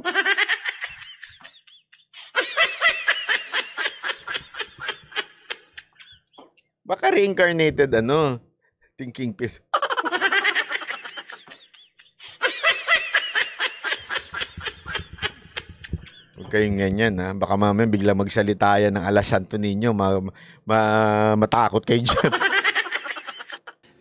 Baka reincarnated thinking piece. Huwag kayong ganyan Baka mamaya bigla magsalita yan ng ala Santo Niño. Matakot kayo dyan.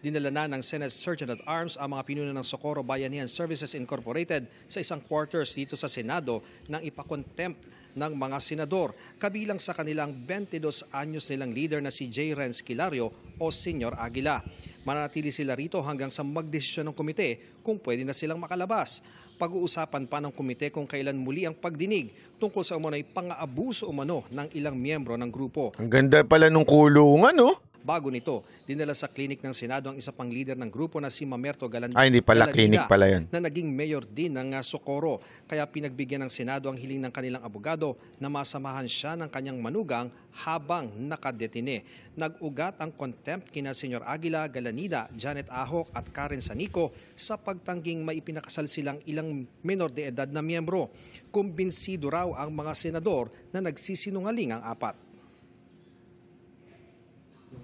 Dinala na ng Senate Sergeant at Arms ang mga pinuno ng Socorro Bayanihan Services Incorporated sa isang quarters dito sa Senado nang ipakontempt ng mga senador. Kabilang sa kanilang 22 anyos nilang leader na si J. Renz Kilario o Senyor Aguila. Mananatili sila rito hanggang sa magdesisyon ng komite kung pwede na silang makalabas. Pag-uusapan pa ng komite kung kailan muli ang pagdinig tungkol sa umunay pang-aabuso umano ng ilang miyembro ng grupo. Ang ganda pala nung kulungan, Bago nito, dinala sa klinik ng Senado ang isa pang leader ng grupo na si Mamerto Galanida. Hindi pala klinik pala yun. Na naging mayor din ng Socorro. Kaya pinagbigyan ng Senado ang hiling ng kanilang abogado na masamahan siya ng kanyang manugang habang nakadetine. Nag-ugat ang contempt kina Senyor Aguila, Galanida, Janet Ahok at Karen Sanico sa pagtangging maipinakasal silang ilang menor de edad na miyembro. Kumbinsido raw ang mga senador na nagsisinungaling ang 4.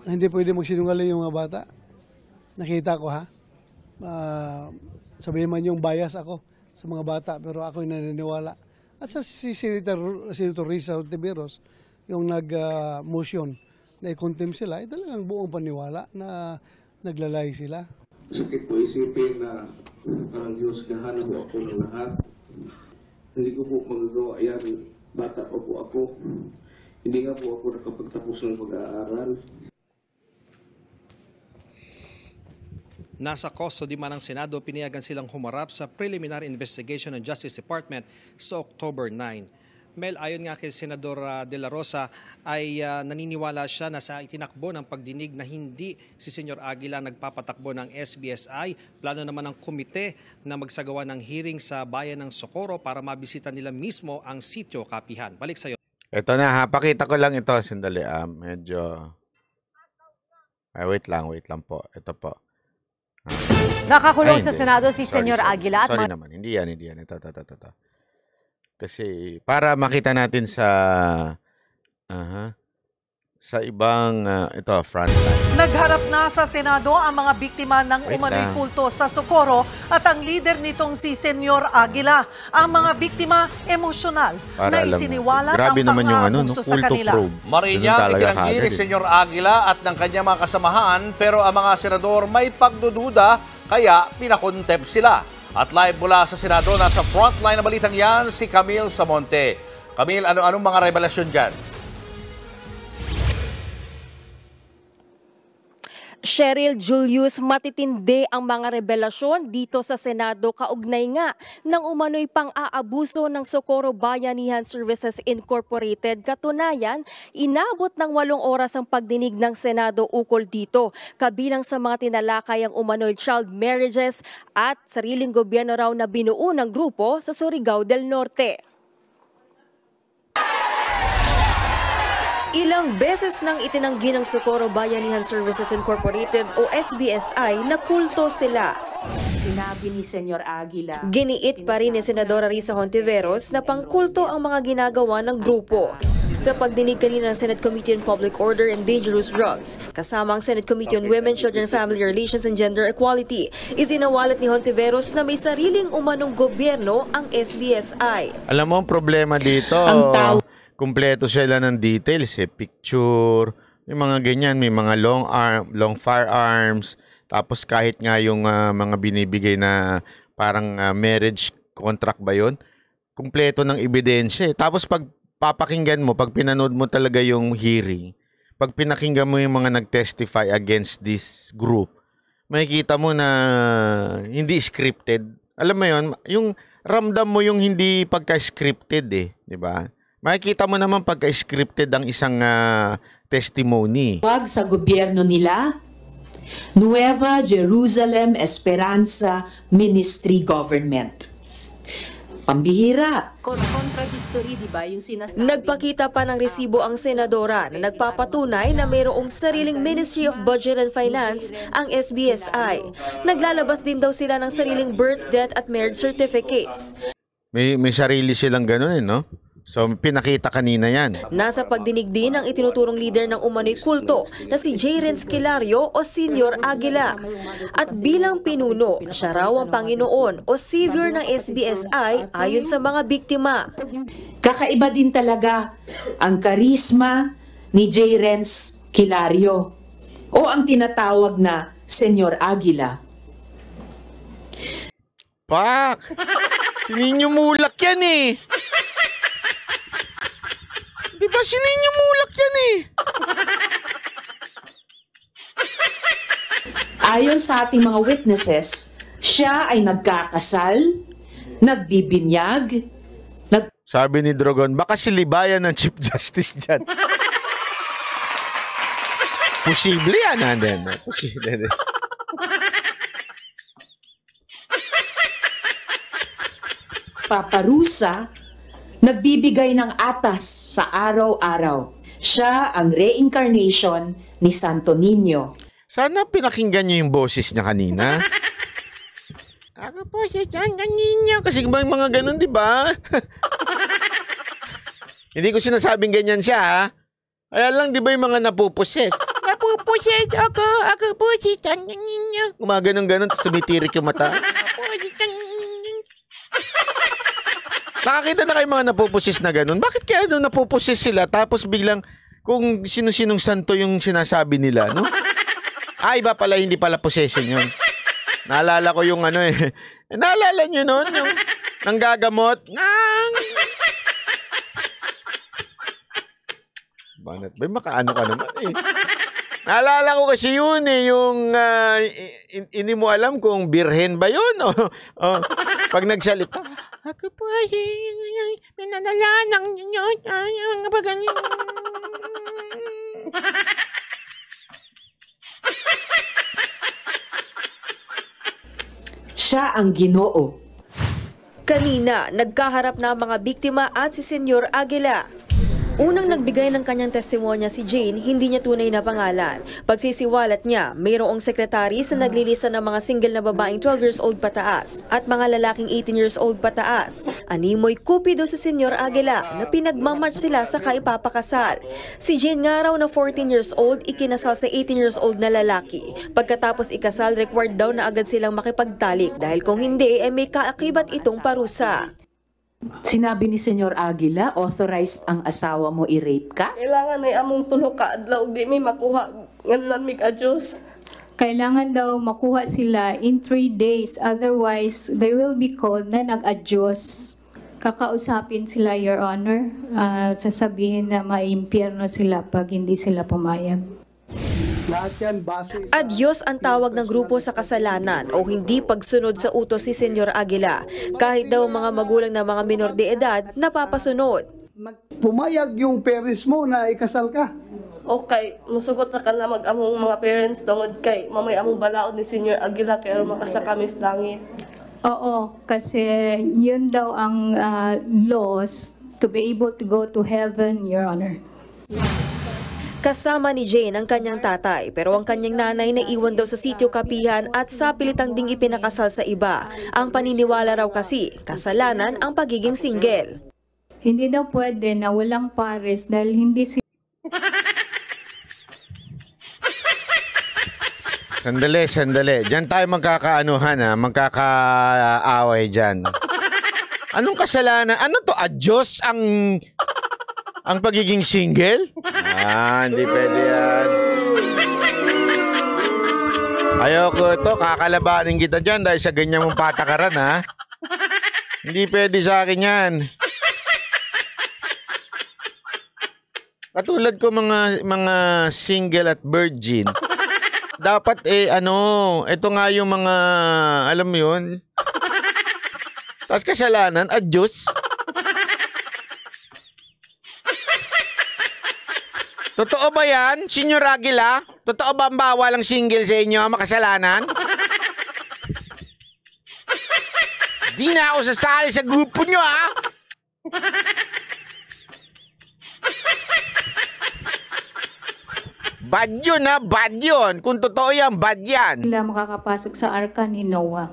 Hindi pwede magsinungaling yung mga bata. Nakita ko sabihin man yung bias ako sa mga bata, pero ako yung naniniwala. At sa si Senator Risa Hontiveros, yung nag-motion na i-contempt sila, talagang buong paniwala na naglalay sila. Sakit po isipin na parang hinusgahan ako ng lahat. Hindi ko po magagawa yan. Bata pa po ako. Hindi nga po ako nakapagtapos ng pag-aaral. Nasa custody man ng Senado, pinayagan silang humarap sa preliminary investigation ng Justice Department sa October 9. Mel, ayon nga kay Senador De La Rosa, ay naniniwala siya na sa itinakbo ng pagdinig na hindi si Senyor Aguila nagpapatakbo ng SBSI. Plano naman ng komite na magsagawa ng hearing sa bayan ng Socorro para mabisita nila mismo ang sitio Kapihan. Balik sa iyo. Ito na pakita ko lang ito. Sandali medyo... wait lang po. Ito po. Nakakulong sa Senado si Senyor Aguila. Sorry naman, hindi yan. Ito. Kasi para makita natin sa ibang ito frontline. Nagharap na sa Senado ang mga biktima ng umano'y kulto sa Socorro at ang leader nitong si Senyor Aguila. Ang mga biktima emosyonal na isiniwala ng pang-aabuso sa kanila. Marinyang itinanggi ni Senyor Aguila at ng kanyang mga kasamahan, pero ang mga senador may pagdududa kaya pinakontempt sila. At live mula sa Senado, nasa frontline na balitang yan, si Camille Samonte. Camille, anong mga revelasyon dyan? Cheryl Julius, matitindi ang mga revelasyon dito sa Senado kaugnay nga ng umano'y pang-aabuso ng Socorro Bayanihan Services Incorporated. Katunayan, inabot ng 8 oras ang pagdinig ng Senado ukol dito. Kabilang sa mga tinalakay ang umano'y child marriages at sariling gobyerno raw na binuo ng grupo sa Surigao del Norte. Ilang beses nang itinanggi ng Socorro Bayanihan Services Incorporated o SBSI na kulto sila. Sinabi ni Senyor Aguila. Giniit pa rin ni Senadora Risa Hontiveros na pangkulto ang mga ginagawa ng grupo. Sa pagdinig kanina ng Senate Committee on Public Order and Dangerous Drugs, kasama ang Senate Committee on Women, Children, Family Relations and Gender Equality, isinawalat ni Hontiveros na may sariling umanong gobyerno ang SBSI. Alam mo ang problema dito, kumpleto sila ng details, picture, yung mga ganyan, may mga long firearms, tapos kahit nga yung mga binibigay na parang marriage contract ba yun? kumpleto ng ebidensya. Tapos pag papakinggan mo, pag pinanood mo talaga yung hearing, pag pinakinggan mo yung mga nag-testify against this group, makikita mo na hindi scripted. Alam mo yun, yung ramdam mo yung hindi pagka-scripted eh, di ba? Makikita mo naman pagka-scripted ang isang testimony. Wag sa gobyerno nila, Nueva Jerusalem Esperanza Ministry Government. Pambihira. Contradictory, di ba, yung sinasabi? Nagpakita pa ng resibo ang senadora na nagpapatunay na mayroong sariling Ministry of Budget and Finance ang SBSI. Naglalabas din daw sila ng sariling birth, death at marriage certificates. May sarili silang ganun no? So, pinakita kanina yan. Nasa pagdinig din ang itinuturong leader ng umano'y kulto na si J. Renz Kilario o Senyor Aguila. At bilang pinuno, siya raw ang Panginoon o Savior ng SBSI ayon sa mga biktima. Kakaiba din talaga ang karisma ni J. Renz Kilario o ang tinatawag na Senyor Aguila. Pak! Sininyo mulak yan eh! Diba sininyo mulak yan eh? Ayon sa ating mga witnesses, siya ay nagkakasal, nagbibinyag, Sabi ni Drogon, baka silibayan ng Chief Justice dyan. Posible yan, Anden. Posible. paparusa, nagbibigay ng atas sa araw-araw. Siya ang reincarnation ni Santo Niño. Sana pinakinggan niyo yung boses niya kanina. Ako po si Santo Niño. Kasi mga ganun, di ba? Hindi ko sinasabing ganyan siya, ha? Kaya lang, di ba yung mga napuposes? Napuposes ako. Ako po si Santo Niño. Gumaganon-ganon, tapos tumitirik yung mata. Ako po si Santo Niño. Nakakita na kayo mga napuposes na ganun. Bakit kaya doon napuposes sila tapos biglang kung sino-sinong santo yung sinasabi nila, no? Ay, iba pala, hindi pala possession yun. Naalala ko yung ano eh. Naalala nyo nun? Yung nanggagamot. Banat ba? Makaano ka naman eh. Naalala ko kasi yun eh. Yung hindi mo alam kung birhen ba yun. O, pag nagsalita, ako po ay minanalanang nyo. Mga bagay. Siya ang Ginoo. Kanina, nagkaharap na ang mga biktima at si Senyor Aguila. Unang nagbigay ng kanyang testimonya si Jane, hindi niya tunay na pangalan. Pagsisiwalat niya, mayroong sekretaris na naglilista ng mga single na babaeng 12 years old pataas at mga lalaking 18 years old pataas. Animoy kupido si Senyor Aguila na pinagmamatch sila sa kaipapakasal. Si Jane nga raw na 14 years old, ikinasal sa 18 years old na lalaki. Pagkatapos ikasal, required daw na agad silang makipagtalik dahil kung hindi, may kaakibat itong parusa. Sinabi ni Senyor Aguila, authorized ang asawa mo i-rape ka? Kailangan ay among tulo ka adlaw di may makuha nganlan mig adjust. Kailangan daw makuha sila in 3 days, otherwise they will be called na nag-adjust. Kakausapin sila, Your Honor. Sasabihin na maimpyerno sila pag hindi sila pumayag. Adyos ang tawag ng grupo sa kasalanan o hindi pagsunod sa utos si Senyor Aguila. Kahit daw mga magulang na mga minor de edad, napapasunod. Pumayag yung parents mo na ikasal ka. Okay, musugot na ka na mag-among mga parents tungod kay mamay among balaod ni Senyor Aguila kaya makasakami sa langit. Oo, kasi yun daw ang laws to be able to go to heaven, Your Honor. Kasama ni Jane ang kanyang tatay, pero ang kanyang nanay naiwan daw sa sitio Kapihan at sa pilitang ding ipinakasal sa iba. Ang paniniwala raw kasi, kasalanan ang pagiging single. Hindi daw pwede na walang pares dahil hindi sila... Sandali. Diyan tayo magkakaanuhan, magkakaaway dyan. Anong kasalanan? Ano to? Adyos ang pagiging single? Hindi pwede yan. Ayoko ito, kakalabanin kita dyan dahil sa ganyan mong patakaran, ha? Hindi pwede sa akin yan. Katulad ko mga single at virgin. Dapat ito nga yung mga, alam mo yun, tapos kasalanan, adyos. Totoo ba yan, Senyor Aguila? Totoo ba ang bawal ang single sa inyo, makasalanan? Di na ako sasali sa grupo nyo, ha? Bad yun, ha? Bad yun. Kung totoo yan, bad yan. Sila makakapasok sa arka ni Noah.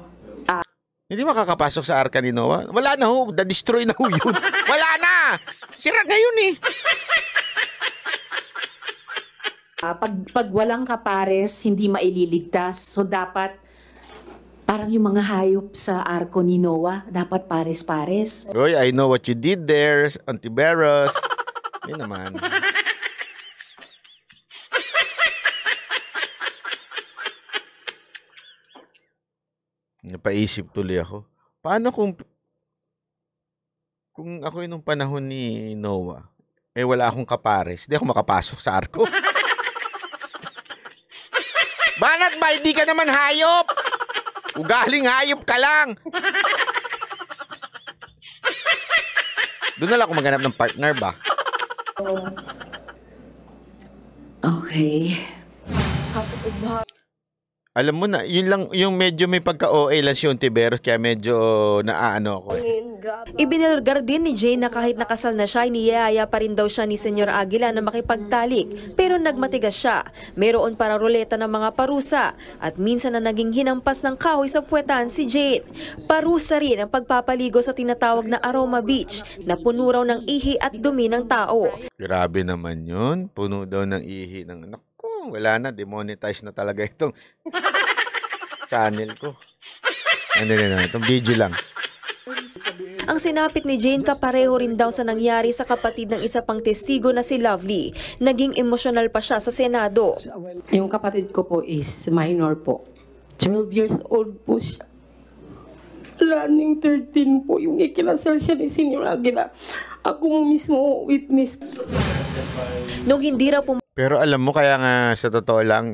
Hindi makakapasok sa arka ni Noah. Wala na ho. Na-destroy na ho yun. Wala na! Sira na yun eh. Pag walang kapares, hindi maililigtas. So dapat, parang yung mga hayop sa arko ni Noah, dapat pares-pares. Oy, I know what you did there, Antiveros. Yun naman. Napaisip tuloy ako. Paano kung ako nung panahon ni Noah, wala akong kapares, di ako makapasok sa arko. Banat ba? Hindi ka naman hayop! Ugaling hayop ka lang! Doon na lang ako maghanap ng partner ba? Okay. Alam mo na, yun lang, yung medyo may pagka-OA lang si Ontiveros, kaya medyo naaano ako. Ibinulgar din ni Jane na kahit nakasal na siya, niyaya pa rin daw siya ni Senyor Aguila na makipagtalik. Pero nagmatigas siya. Meron para ruleta ng mga parusa at minsan na naging hinampas ng kahoy sa puwetan si Jane. Parusa rin ang pagpapaligo sa tinatawag na Aroma Beach na puno raw ng ihi at dumi ng tao. Grabe naman yun. Puno daw ng ihi ng anak ko. Wala na, demonetize na talaga itong channel ko. Ano na, itong video lang. Ang sinapit ni Jane kapareho rin daw sa nangyari sa kapatid ng isa pang testigo na si Lovely. Naging emosyonal pa siya sa Senado. Yung kapatid ko po is minor po. 12 years old po siya. Running 13 po yung ikinasal siya ni Senyor Aguila. Ako mismo witness. Nung hindi raw Pero alam mo, kaya nga sa totoo lang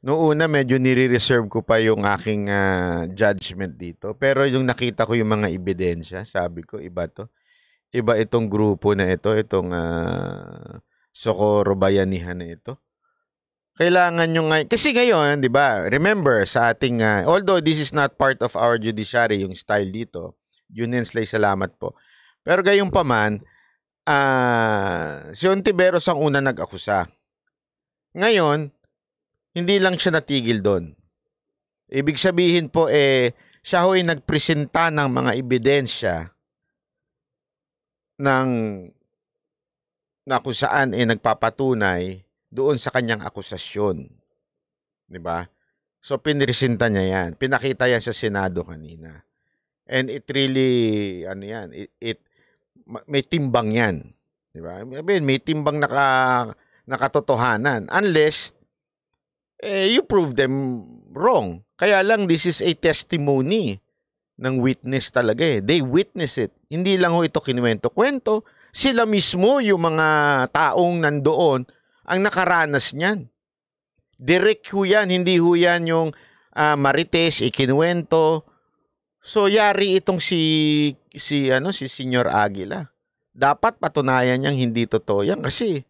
noong una medyo nire-reserve ko pa yung aking judgment dito. Pero yung nakita ko yung mga ebidensya, sabi ko, iba to. Iba itong grupo na ito, itong Socorro Bayanihan na ito. Kailangan nyo nga, kasi ngayon, di ba, remember sa ating, although this is not part of our judiciary, yung style dito, June Slay, salamat po. Pero gayong paman, si Ontiveros ang una nag-akusa. Ngayon, hindi lang siya natigil doon. Ibig sabihin po, siya ho'y nagpresenta ng mga ebidensya na kung saan nagpapatunay doon sa kanyang akusasyon. Diba? So, pinresenta niya yan. Pinakita yan sa Senado kanina. And it really, may timbang yan. Diba? May timbang nakatotohanan. Unless, you prove them wrong. Kaya lang, this is a testimony ng witness talaga They witness it. Hindi lang ho ito kinuwento-kwento. Sila mismo, yung mga taong nandoon, ang nakaranas niyan. Direct ho yan. Hindi ho yan yung marites, ikinuwento. So, yari itong si Senyor Aguila. Dapat patunayan niyang hindi totoo yan kasi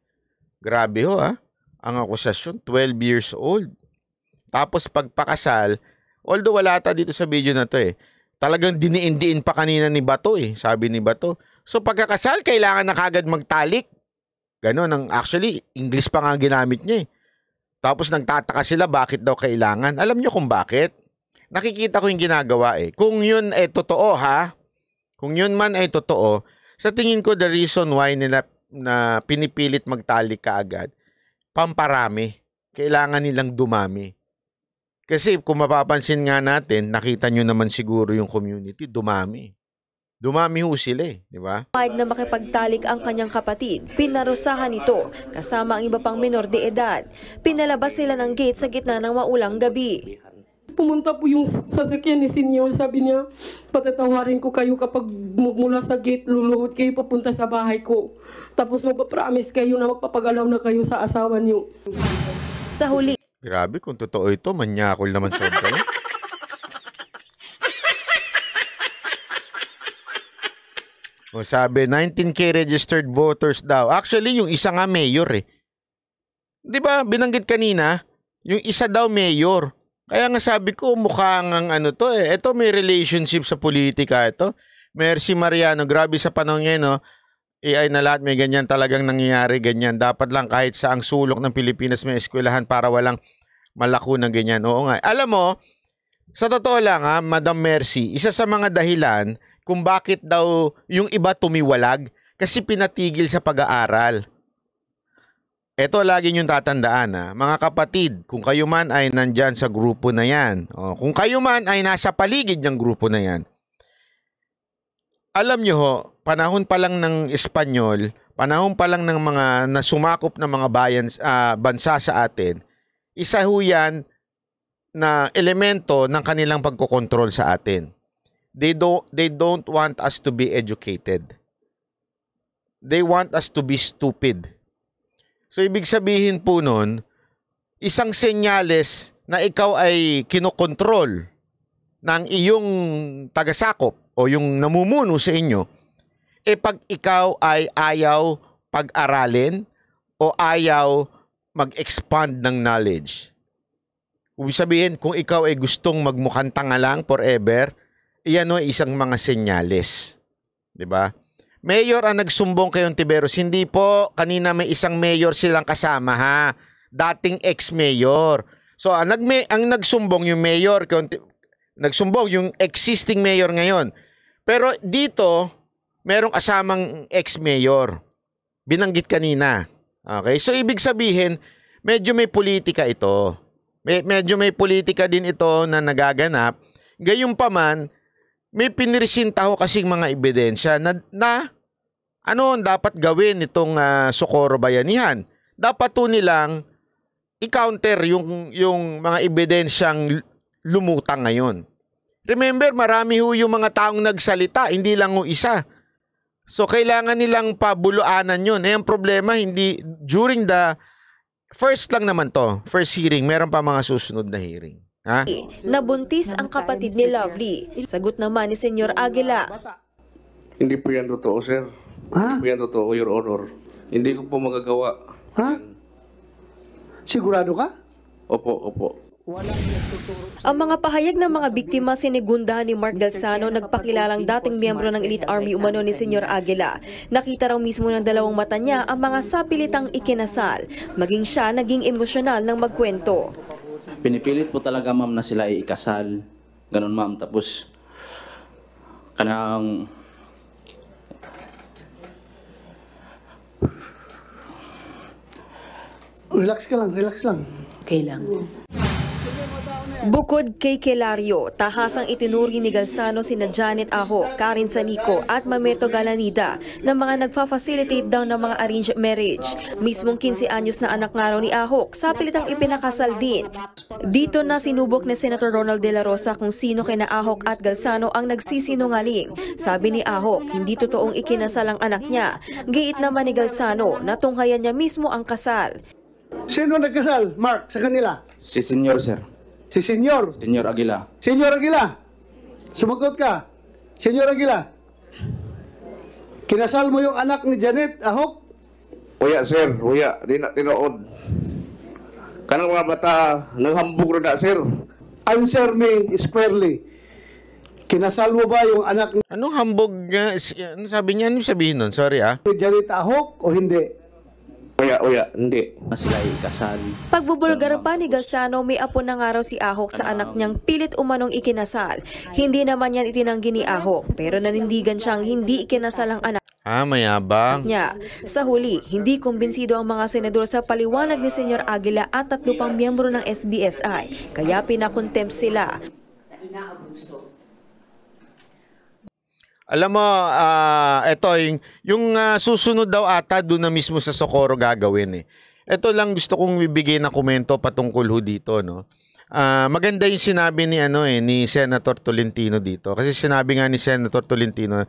grabe ho ang akusasyon, 12 years old. Tapos pagpakasal, although wala ata dito sa video na to talagang diniin-diin pa kanina ni Bato sabi ni Bato. So pagkakasal, kailangan na kagad magtalik. Ganon, actually, English pa nga ginamit niya Tapos nagtataka sila bakit daw kailangan. Alam niyo kung bakit? Nakikita ko yung ginagawa Kung yun totoo kung yun man ay totoo, sa tingin ko the reason why nila na pinipilit magtalik kaagad, pamparami. Kailangan nilang dumami. Kasi kung mapapansin nga natin, nakita nyo naman siguro yung community, dumami. Dumami ho sila di ba? Pahig na makipagtalik ang kanyang kapatid, pinarusahan ito kasama ang iba pang menor de edad. Pinalabas sila ng gate sa gitna ng maulang gabi. Pumunta po yung sasakyan ni Senyor. Sabi niya, patatawarin ko kayo kapag mula sa gate, luluhod kayo papunta sa bahay ko. Tapos magpapromise kayo na magpapagalaw na kayo sa asawa niyo. Sa huli. Grabe, kung totoo ito, manyakol naman sobra. O sabi, 19K registered voters daw. Actually, yung isa nga mayor eh. Di ba, binanggit kanina, yung isa daw mayor. Kaya nga sabi ko, mukhang ang ano to eh. Ito may relationship sa politika ito. Mercy Mariano, grabe sa panahon ngayon, no? AI na lahat, may ganyan talagang nangyayari, ganyan. Dapat lang kahit sa ang sulok ng Pilipinas may eskwelahan para walang malako na ganyan. Oo nga. Alam mo, sa totoo lang ha, Madam Mercy, isa sa mga dahilan kung bakit daw yung iba tumiwalag kasi pinatigil sa pag-aaral. Ito lagi niyong tatandaan ha. Mga kapatid, kung kayo man ay nandyan sa grupo na yan, o kung kayo man ay nasa paligid ng grupo na yan, alam nyo ho, panahon pa lang ng Espanyol, panahon pa lang ng mga nasumakop na mga bansa sa atin, isa ho yan na elemento ng kanilang pagkokontrol sa atin. They don't want us to be educated. They want us to be stupid. So, ibig sabihin po nun, isang senyales na ikaw ay kinokontrol ng iyong tagasakop o yung namumuno sa inyo, pag ikaw ay ayaw pag-aralin o ayaw mag-expand ng knowledge. Ibig sabihin, kung ikaw ay gustong magmukhang tanga lang forever, iyan ay isang mga senyales. Diba? Mayor ang nagsumbong kay Ontiveros. Hindi po, kanina may isang mayor silang kasama ha. Dating ex-mayor. So, ang nagsumbong yung mayor, nagsumbong yung existing mayor ngayon. Pero dito, merong kasamang ex-mayor. Binanggit kanina. Okay? So, ibig sabihin, medyo may politika ito. Medyo may politika din ito na nagaganap. Gayunpaman, may pinirisinta ho kasing mga ebidensya na ano dapat gawin itong Socorro Bayanihan. Dapat to nilang i-counter yung mga ebidensyang lumutang ngayon. Remember, marami ho yung mga taong nagsalita, hindi lang ho isa. So, kailangan nilang pabuluanan yun. Ang problema, hindi, during the first lang naman to, first hearing, meron pa mga susunod na hearing. Ha? Nabuntis ang kapatid ni Lovely. Sagot naman ni Senyor Aguila. Hindi po yan totoo, sir. Ha? Hindi po yan totoo, Your Honor. Hindi ko po magagawa. Ha? Sigurado ka? Opo. Ang mga pahayag ng mga biktima sinigundahan ni Mark Galzano, nagpakilalang dating miyembro ng Elite Army umano ni Senyor Aguila. Nakita raw mismo ng dalawang mata niya ang mga sapilitang ikinasal. Maging siya naging emosyonal ng magkwento. Pinipilit po talaga ma'am na sila ay ikasal. Ganun ma'am. Tapos, kanang... Relax lang. Okay lang. Bukod kay Kilario, tahasang itinuri ni Galzano sina Janet Aho, Karen Sanico at Mamerto Galanida na mga nagfa-facilitate daw ng mga arranged marriage. Mismong 15 anyos na anak nga raw ni Ahok, sa pilitang ipinakasal din. Dito na sinubok ni Senator Ronald De La Rosa kung sino kina Ahok at Galzano ang nagsisinungaling. Sabi ni Ahok, hindi totoong ikinasal ang anak niya. Giit naman ni Galzano na tunghayan niya mismo ang kasal. Sino nagkasal, Mark, sa kanila? Si Senyor, sir. Si Senyor. Senyor Aguila. Senyor Aguila. Sumagot ka. Senyor Aguila. Kinasal mo yung anak ni Janet Ahok? Uya, sir. Uya. Di na tinood. Kanang mga bata, naghambog na sir. Answer me squarely. Kinasal mo ba yung anak ni... Anong hambog nga? Ano sabi niya? Ano sabihin nun? Sorry ni Janet Ahok o hindi? Uya, hindi. Na sila ay ikasal. Pagbubulgar pa ni Galzano, may apo na nga raw si Ahok sa anak niyang pilit umanong ikinasal. Hindi naman yan itinanggi ni Ahok, pero nanindigan siyang hindi ikinasal ang anak mayabang niya. Sa huli, hindi kumbinsido ang mga senador sa paliwanag ni Senyor Aguila at 3 pang miyembro ng SBSI, kaya pinakontempt sila. Alam mo, ito, yung susunod daw ata doon na mismo sa Socorro gagawin eh. Ito lang gusto kong bibigay na komento patungkol ho dito, no? maganda yung sinabi ni ni Senator Tolentino dito. Kasi sinabi nga ni Senator Tolentino,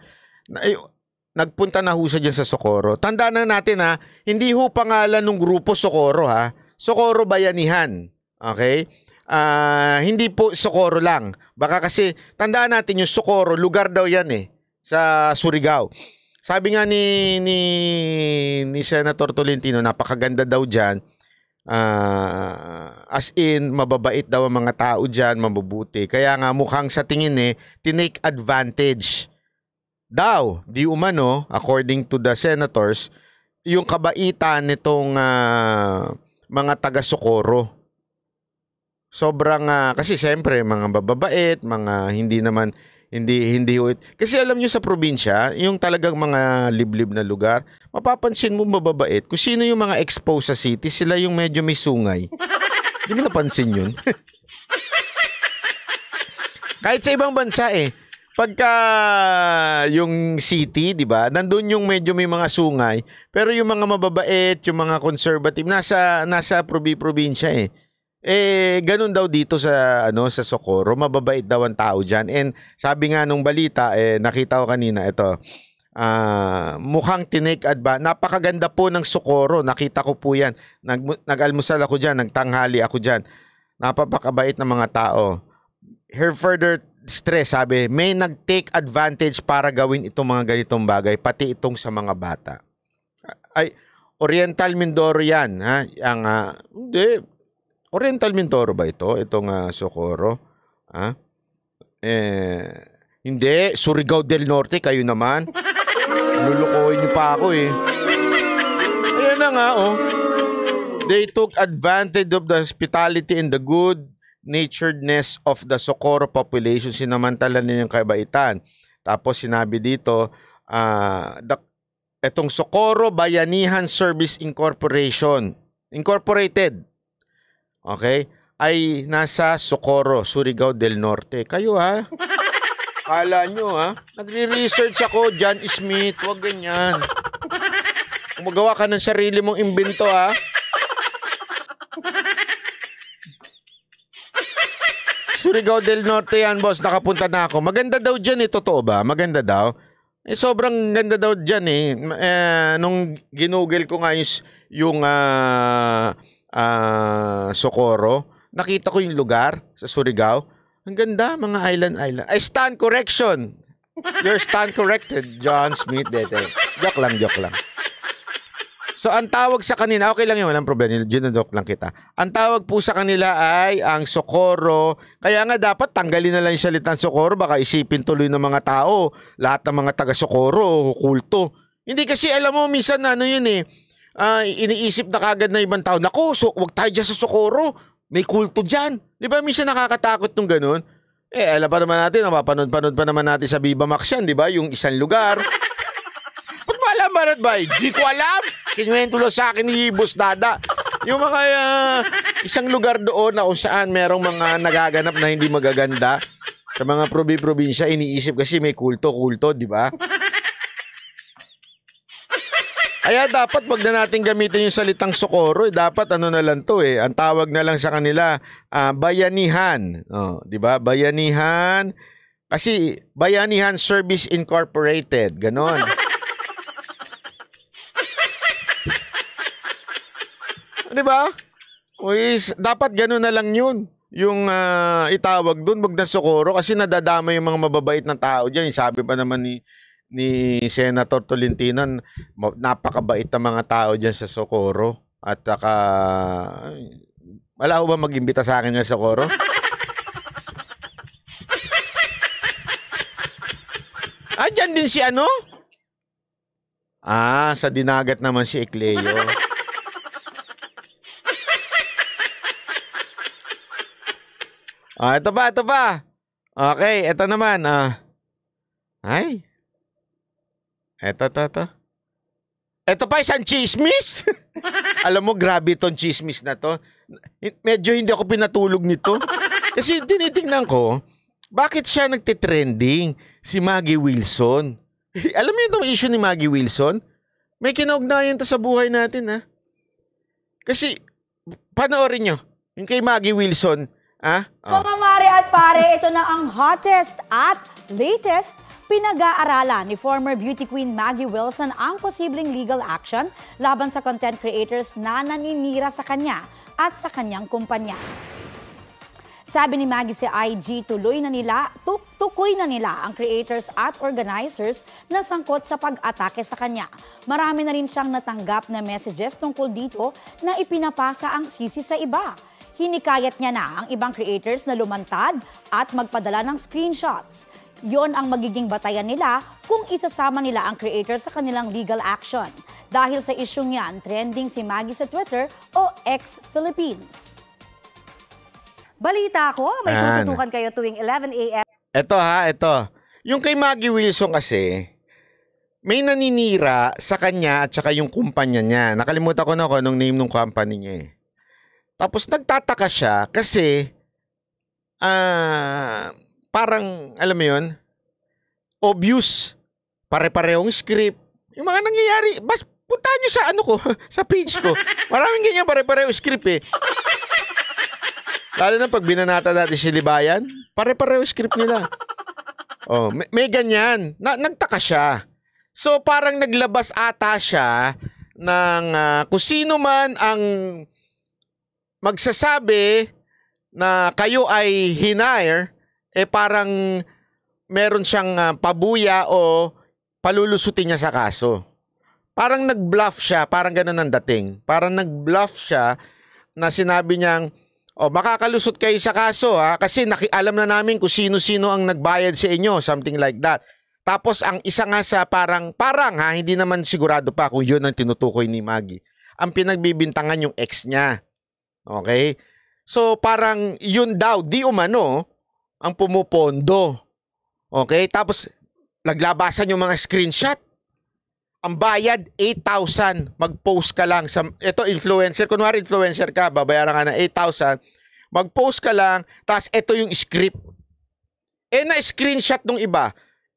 nagpunta na ho siya dyan sa Socorro. Tandaan na natin hindi ho pangalan ng grupo Socorro Socorro Bayanihan. Okay? Hindi po Socorro lang. Baka kasi, tandaan natin yung Socorro, lugar daw yan sa Surigao. Sabi nga ni Senator Tolentino, napakaganda daw dyan. As in, mababait daw ang mga tao dyan, mabubuti. Kaya nga mukhang sa tingin tinake advantage daw, di umano, according to the senators, yung kabaitan nitong mga taga-Socorro. Sobrang, kasi siyempre, mga bababait, mga hindi kasi alam nyo sa probinsya, yung talagang mga liblib na lugar, mapapansin mo mababait. Kung sino yung mga exposed sa city, sila yung medyo may sungay. Hindi mo napansin yun? Kahit sa ibang bansa pagka yung city, di ba, nandun yung medyo may mga sungay, pero yung mga mababait, yung mga conservative, nasa probinsya ganun daw dito sa sa Socorro, mababait daw ang tao diyan. And sabi nga nung balita nakita ko kanina ito. Mukhang tinake advantage. Napakaganda po ng Socorro. Nakita ko po 'yan. Nag-almusal ako diyan, nagtanghali ako diyan. Napapakabait ng mga tao. Her further stress, sabi, may nag-take advantage para gawin itong mga ganitong bagay, pati itong sa mga bata. Ay, Oriental Mindoro 'yan, hindi. Oriental Mindoro ba ito? Itong Socorro? Hindi. Surigao del Norte, kayo naman. Lulukohin niyo pa ako Ayan na nga, They took advantage of the hospitality and the good-naturedness of the Socorro population. Sinamantala nila yung kabaitan. Tapos sinabi dito, itong Socorro Bayanihan Service Incorporated, okay, ay nasa Socorro, Surigao del Norte. Kayo kala nyo nagre-research ako, John Smith, wag ganyan. Gumagawa ka ng sarili mong imbento Surigao del Norte yan, boss, nakapunta na ako. Maganda daw dyan totoo ba? Maganda daw? Sobrang ganda daw dyan nung ginugel ko nga yung Socorro, nakita ko yung lugar sa Surigao. Ang ganda, mga island. I stand correction. You're stand corrected, John Smith. Joke lang. So, ang tawag sa kanila, okay lang yun, walang problema. Joke lang kita. Ang tawag po sa kanila ay ang Socorro. Kaya nga dapat tanggalin na lang yung salitang Socorro. Baka isipin tuloy ng mga tao, lahat ng mga taga-Socorro, kulto. Hindi kasi alam mo, minsan iniisip na kagad na ibang tao, naku, wag tayo dyan sa Socorro, may kulto dyan. Di ba minsan nakakatakot nung ganun? Alam pa naman natin, mapapanood pa naman natin sa Viva Max yan, di ba? Yung isang lugar. Ba't ba alam, Barat Bay? Di ko alam. Kinuwento lang sa akin ni Boss Dada. Yung mga isang lugar doon na kung saan merong mga nagaganap na hindi magaganda. Sa mga probinsya, iniisip kasi may kulto, di ba? Kaya dapat wag na natin gamitin yung salitang Socorro. Dapat na lang to Ang tawag na lang sa kanila, Bayanihan. Di ba? Bayanihan. Kasi Bayanihan Service Incorporated. Ganon. Di ba? Dapat ganon na lang yun. Yung itawag dun, wag na Socorro. Kasi nadadama yung mga mababait na tao dyan. Sabi pa naman ni Senator Tolentino, napakabait na mga tao dyan sa Socorro. At saka, wala ko ba mag-imbita sa akin sa Socorro? Dyan din si sa Dinagat naman si Ecleo. Ito pa. Okay, ito naman. Eto. Ito pa isang chismis. Alam mo, grabe itong chismis na to. Medyo hindi ako pinatulog nito. Kasi tinitingnan ko, bakit siya nagtitrending? Si Maggie Wilson. Alam mo itong issue ni Maggie Wilson? May kinaugnayan to sa buhay natin Kasi, panoorin nyo. Yung kay Maggie Wilson, Mga mare at pare, ito na ang hottest at latest. Pinag-aaralan ni former beauty queen Maggie Wilson ang posibleng legal action laban sa content creators na naninira sa kanya at sa kanyang kumpanya. Sabi ni Maggie sa IG, tukoy na nila ang creators at organizers na sangkot sa pag-atake sa kanya. Marami na rin siyang natanggap na messages tungkol dito na ipinapasa ang sisi sa iba. Hinikayat niya na ang ibang creators na lumantad at magpadala ng screenshots. Yon ang magiging batayan nila kung isasama nila ang creator sa kanilang legal action. Dahil sa isyong yan, trending si Maggie sa Twitter o X Philippines. Balita ko, may tututukan kayo tuwing 11 a.m. Ito. Yung kay Maggie Wilson kasi, may naninira sa kanya at saka yung kumpanya niya. Nakalimutan ko na kung anong name ng company niya eh. Tapos nagtataka siya kasi parang, alam mo yun, obvious. Pare-parehong script. Yung mga nangyayari, puntahan nyo sa sa page ko. Maraming ganyan pare-parehong script eh. Lalo na pag binanata natin si Libayan, pare-parehong script nila. May ganyan. Nagtaka siya. So parang naglabas ata siya ng kung sino man ang magsasabi na kayo ay hinire, parang meron siyang pabuya o palulusutin niya sa kaso. Parang nag-bluff siya, parang ganun ang dating. Parang nag-bluff siya na sinabi niyang, makakalusot kayo sa kaso kasi alam na namin kung sino-sino ang nagbayad sa inyo, something like that. Tapos ang isa nga sa parang hindi naman sigurado pa kung yun ang tinutukoy ni Maggie. Ang pinagbibintangan yung ex niya. Okay? So parang yun daw, di umano, ang pumupondo. Okay? Tapos, naglabasan yung mga screenshot. Ang bayad, 8,000. Mag-post ka lang. Ito, influencer. Kunwari, influencer ka, babayaran ka na 8,000. Mag-post ka lang, tapos ito yung script. Na-screenshot nung iba.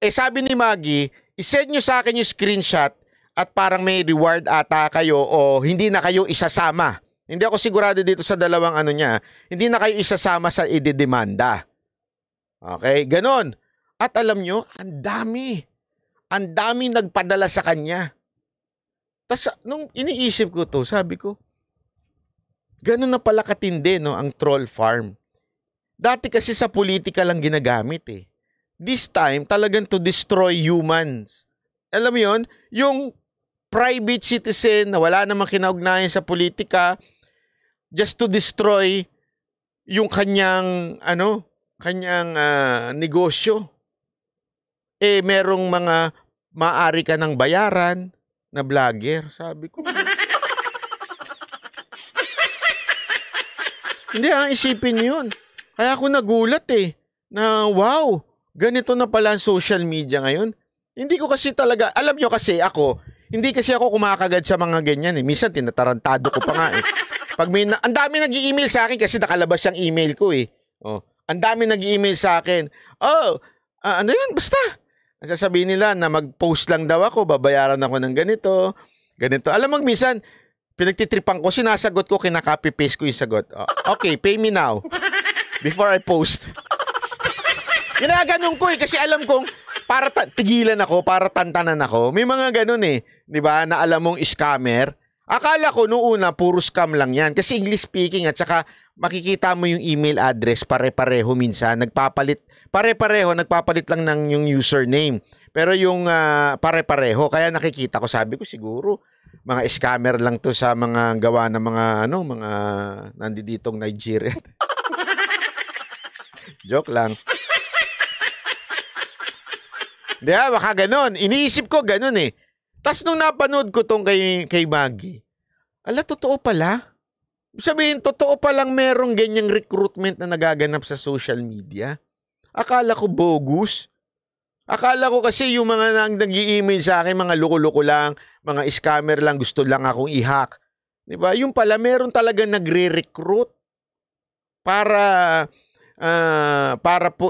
Sabi ni Maggie, isend nyo sa akin yung screenshot at parang may reward ata kayo o hindi na kayo isasama. Hindi ako sigurado dito sa dalawang niya. Hindi na kayo isasama sa ididemanda. Okay, ganon. At alam nyo, ang dami nagpadala sa kanya. Tapos nung iniisip ko to, sabi ko, ganon na pala katindi ang troll farm. Dati kasi sa politika lang ginagamit eh. This time, talagang to destroy humans. Alam mo yun? Yung private citizen na wala namang kinaugnayan sa politika, just to destroy yung kanyang negosyo. Merong mga maaari ka ng bayaran na vlogger. Sabi ko. Hindi, isipin yun. Kaya ako nagulat na wow, ganito na pala ang social media ngayon. Hindi ko kasi talaga, alam nyo kasi ako, hindi kasi ako kumakagad sa mga ganyan Minsan tinatarantado ko pa nga Pag ang dami nag-i-email sa akin kasi nakalabas yung email ko ang dami nag-i-email sa akin. Ano yun? Basta. Sasabihin nila na mag-post lang daw ako, babayaran ako ng ganito. Alam mo, minsan, pinagtitripan ko, sinasagot ko, kinaka-copy-paste ko yung sagot. Okay, pay me now. Before I post. Ginaganon ko kasi alam kong para tigilan ako, para tantanan ako. May mga ganun di ba, na alam mong scammer. Akala ko noong una, puro scam lang yan. Kasi English speaking at saka makikita mo yung email address, pare-pareho minsan. Pare-pareho, nagpapalit lang ng yung username. Pero yung pare-pareho, kaya nakikita ko, sabi ko siguro, mga scammer lang to sa mga gawa ng mga, mga nanditong Nigeria. Joke lang. Di ba, baka ganun. Iniisip ko ganun Tapos nung napanood ko tong kay Maggie, totoo pala. Sabihin, totoo palang merong ganyang recruitment na nagaganap sa social media. Akala ko bogus. Akala ko kasi yung mga nag-i-email sa akin, mga loko-loko lang, mga scammer lang, gusto lang akong i-hack. Diba? Yung pala, meron talaga nagre-recruit para po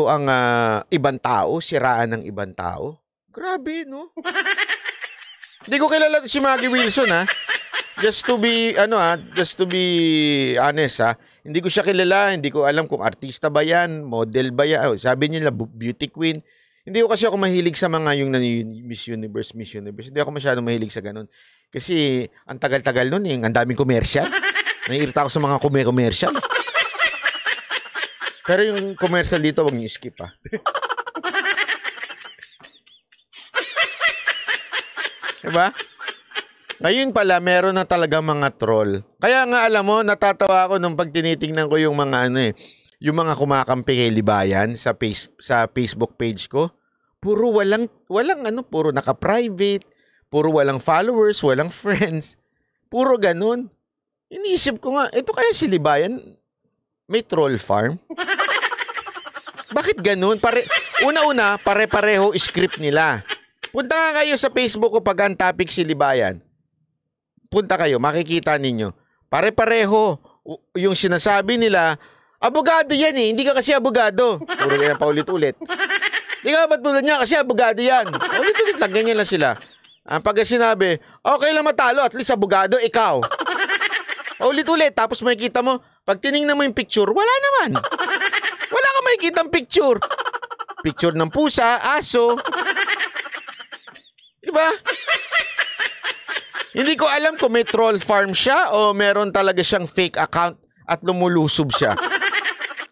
ang ibang tao, siraan ng ibang tao. Grabe, no? Hindi ko kilala si Maggie Wilson, just to be honest hindi ko siya kilala, hindi ko alam kung artista ba yan, model ba yan. Sabi nila beauty queen. Hindi ko kasi ako mahilig sa mga yung Miss Universe. Hindi ako masyadong mahilig sa ganun. Kasi ang tagal-tagal nun ang daming commercial. Naiirita ako sa mga commercial. Pero yung commercial dito, wag niyo skip Diba? Ngayon pala, meron na talaga mga troll. Kaya nga alam mo, natatawa ako nung pag tinitingnan ko yung mga yung mga kumakampi kay Libayan sa Facebook page ko. Puro puro naka-private, puro walang followers, walang friends. Puro ganun. Iniisip ko nga, ito kaya si Libayan may troll farm? Bakit ganun? Una-una, pare-pareho script nila. Punta nga kayo sa Facebook ko pag ang topic si Libayan. Punta kayo, makikita ninyo. Pare-pareho yung sinasabi nila, abogado yan hindi ka kasi abogado. Puro yan pa ulit-ulit. Di ka ba't tulad niya kasi abogado yan. Ulit-ulit lang, ganyan lang sila. Pag sinabi, okay lang matalo, at least abogado, ikaw. Ulit-ulit, tapos makikita mo, pag tinignan mo yung picture, wala naman. Wala ka makikita ang picture. Picture ng pusa, aso. Diba? Hindi ko alam kung may troll farm siya o meron talaga siyang fake account at lumulusob siya.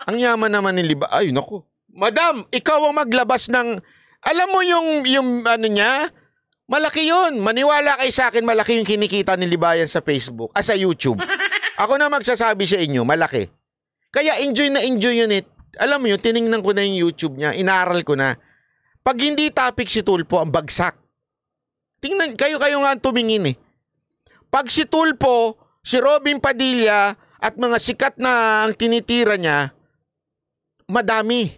Ang yaman naman ni Liba. Ay, naku. Madam, ikaw ang maglabas ng... Alam mo yung niya? Malaki yun. Maniwala kayo sa akin, malaki yung kinikita ni Libayan sa Facebook. Sa YouTube. Ako na magsasabi sa inyo, malaki. Kaya enjoy na enjoy yun Alam mo yun, tiningnan ko na yung YouTube niya. Inaral ko na. Pag hindi topic si Tulpo, ang bagsak. Tingnan, kayo nga tumingin Pag si Tulpo, si Robin Padilla, at mga sikat na ang tinitira niya, madami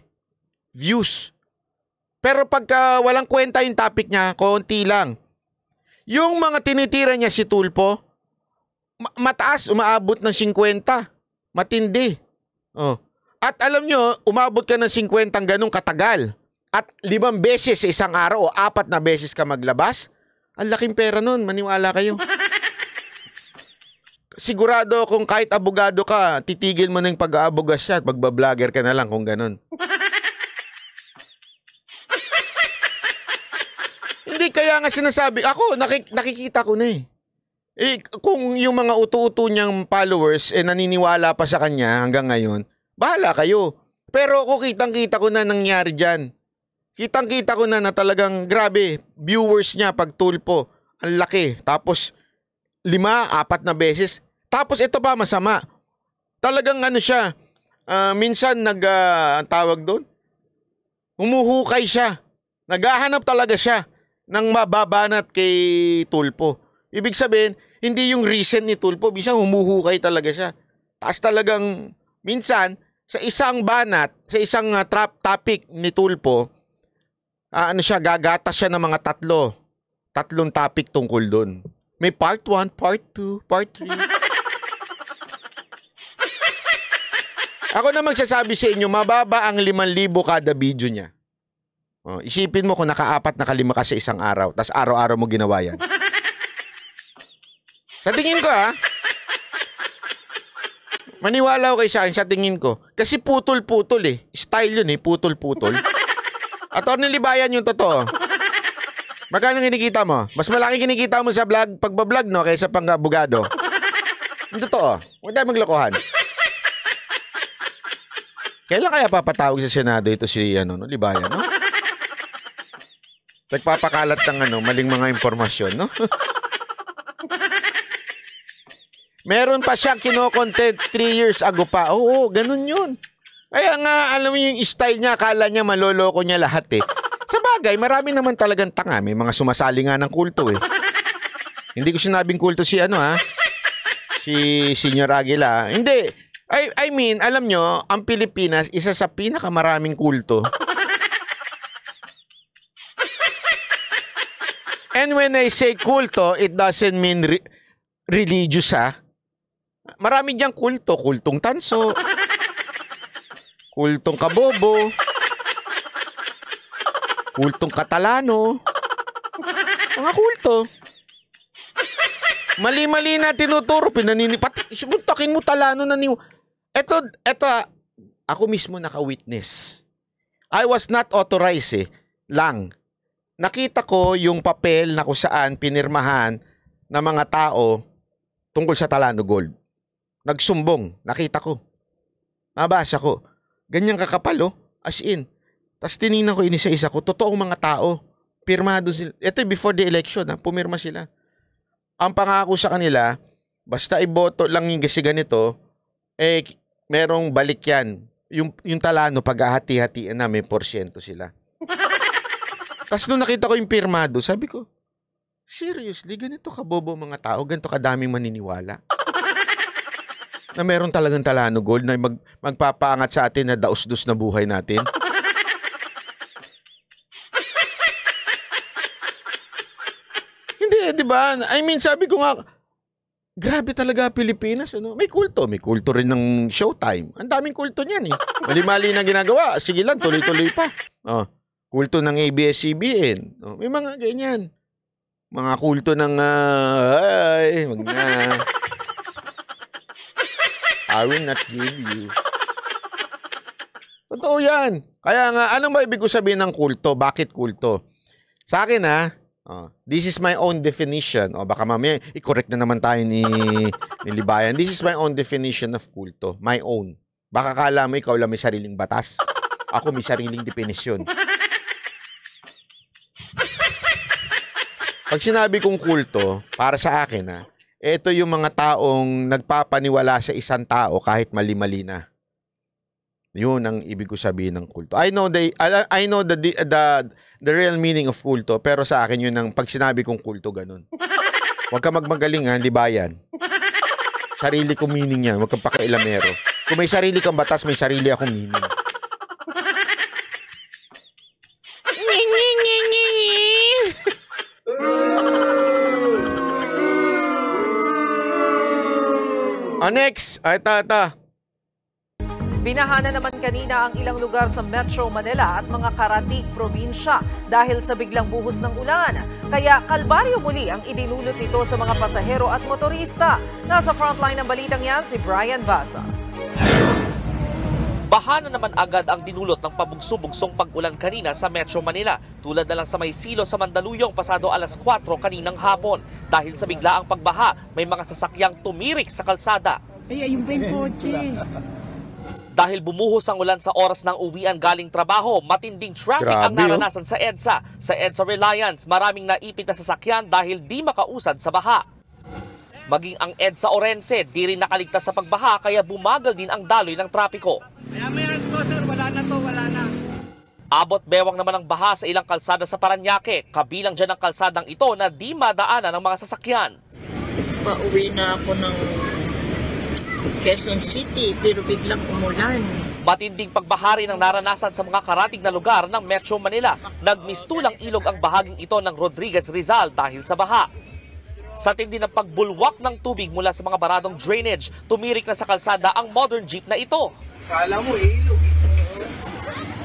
views. Pero pagka walang kwenta yung topic niya, konti lang. Yung mga tinitira niya si Tulpo, mataas, umaabot ng 50. Matindi. At alam nyo, umabot ka ng 50 ganun katagal. At 5 beses sa isang araw o 4 na beses ka maglabas, ang laking pera nun, maniwala kayo. Sigurado kung kahit abogado ka, titigil mo na yung pag-aabogas siya at magbablogger ka na lang kung ganun. Hindi, kaya nga sinasabi, ako, nakikita ko na kung yung mga utu-utu niyang followers naniniwala pa sa kanya hanggang ngayon, bahala kayo. Pero ako kitang-kita ko na nangyari dyan. Kitang-kita ko na talagang grabe, viewers niya pag Tulpo, ang laki. Tapos 5, 4 na beses. Tapos ito pa masama. Talagang siya, minsan tawag doon, humuhukay siya. Naghahanap talaga siya ng mababanat kay Tulpo. Ibig sabihin, hindi yung reason ni Tulpo, minsan humuhukay talaga siya. Tapos talagang, minsan, sa isang banat, sa isang topic ni Tulpo, gagatas siya ng mga 3 topic tungkol doon. May part 1, part 2, part 3. Ako na magsasabi sa inyo, mababa ang 5,000 kada video niya. Isipin mo kung naka-4, naka-5 ka sa isang araw, tas araw-araw mo ginawa yan. Sa tingin ko maniwala ko kayo sa akin, sa tingin ko. Kasi putol-putol Style yun putol-putol. Attorney Libayan yung totoo. Magkano kinikita mo? Mas malaki kinikita mo sa vlog, pagbablog kaysa pang abogado. Yung totoo. Huwag tayo maglokohan. Kailan kaya papatawag sa Senado ito si Libayan, no? Nagpapakalat ng maling mga impormasyon, no? Meron pa siyang kino-content 3 years ago pa. Oo, ganun yun. Kaya nga, alam mo yung style niya, akala niya maloloko niya lahat Sa bagay, marami naman talagang tanga. May mga sumasali nga ng kulto Hindi ko sinabing kulto si si Senior Aguila. Hindi. I mean, alam nyo, ang Pilipinas, isa sa pinakamaraming kulto. And when I say kulto, it doesn't mean religious Marami diyang kulto. Kultong tanso. Kultong kabobo. Kultong katalano. Mga kulto. Mali-mali na tinuturo, pinaninipat. Sumuntakin mo talano na niyo. Eto, ako mismo naka-witness. I was not authorized lang. Nakita ko yung papel na kung saan pinirmahan ng mga tao tungkol sa Talano Gold. Nagsumbong, nakita ko. Nabasa ko. Ganyan kakapal, oh. As in. Tapos tinignan ko inisa-isa ko, totoong mga tao. Pirmado sila. Ito before the election, pumirma sila. Ang pangako sa kanila, basta iboto lang yung kasi ganito, merong balik yan. Yung Talano, pag-ahati-hatiin na, may porsyento sila. Tapos nung nakita ko yung pirmado, sabi ko, seriously, ganito kabobo mga tao, ganito kadaming maniniwala. Na meron talagang Talano Gold na magpapaangat sa atin na daus-dus na buhay natin. Hindi, di ba? I mean, sabi ko nga, grabe talaga Pilipinas, ano? May kulto rin ng Showtime. Ang daming kulto niyan, eh. Mali-mali na ginagawa, sige lang, tuloy-tuloy pa. Oh, kulto ng ABS-CBN. Oh, may mga ganyan. Mga kulto ng wag na. I will not give you. Totoo yan. Kaya nga, anong ba ibig ko sabihin ng kulto? Bakit kulto? Sa akin, this is my own definition. O baka mamaya, i-correct na naman tayo ni Libayan. This is my own definition of kulto. My own. Baka kala mo ikaw lang may sariling batas. Ako may sariling definisyon. Pag sinabi kong kulto, para sa akin, ito yung mga taong nagpapaniwala sa isang tao kahit mali-mali na. Yun ang ibig ko sabihin ng kulto. I know the real meaning of kulto, pero sa akin yun ang pag sinabi kong kulto, ganun. Huwag ka magmagaling, Libayan. Sarili kong meaning yan. Huwag kang pakailamero. Kung may sarili kang batas, may sarili akong meaning. Next, ito. Binaha na naman kanina ang ilang lugar sa Metro Manila at mga karatig probinsya dahil sa biglang buhos ng ulan. Kaya kalbaryo muli ang idinulot nito sa mga pasahero at motorista. Nasa frontline ng balitang yan si Brian Basa. Baha na naman agad ang dinulot ng pabugso-bugsong pag-ulan kanina sa Metro Manila. Tulad na lang sa Maysilo sa Mandaluyong pasado alas 4 kaninang hapon. Dahil sa biglaang pagbaha, may mga sasakyang tumirik sa kalsada. Yung kotse. Dahil bumuhos ang ulan sa oras ng uwian galing trabaho, matinding traffic ang naranasan sa EDSA. Sa EDSA Reliance, maraming naipit na sasakyan dahil di makausad sa baha. Maging ang EDSA Orense, di rin nakaligtas sa pagbaha kaya bumagal din ang daloy ng trapiko. Maya-maya ito, sir. Wala na. Abot bewang naman ang baha sa ilang kalsada sa Parañaque. Kabilang dyan ang kalsadang ito na di madaanan ng mga sasakyan. Pauwi na ako ng Quezon City pero biglang umulan. Matinding pagbahari ng naranasan sa mga karatig na lugar ng Metro Manila. Nagmistulang ilog ang bahaging ito ng Rodriguez Rizal dahil sa baha. Sa tindi ng pagbulwak ng tubig mula sa mga baradong drainage, tumirik na sa kalsada ang modern jeep na ito. Kala mo ilog.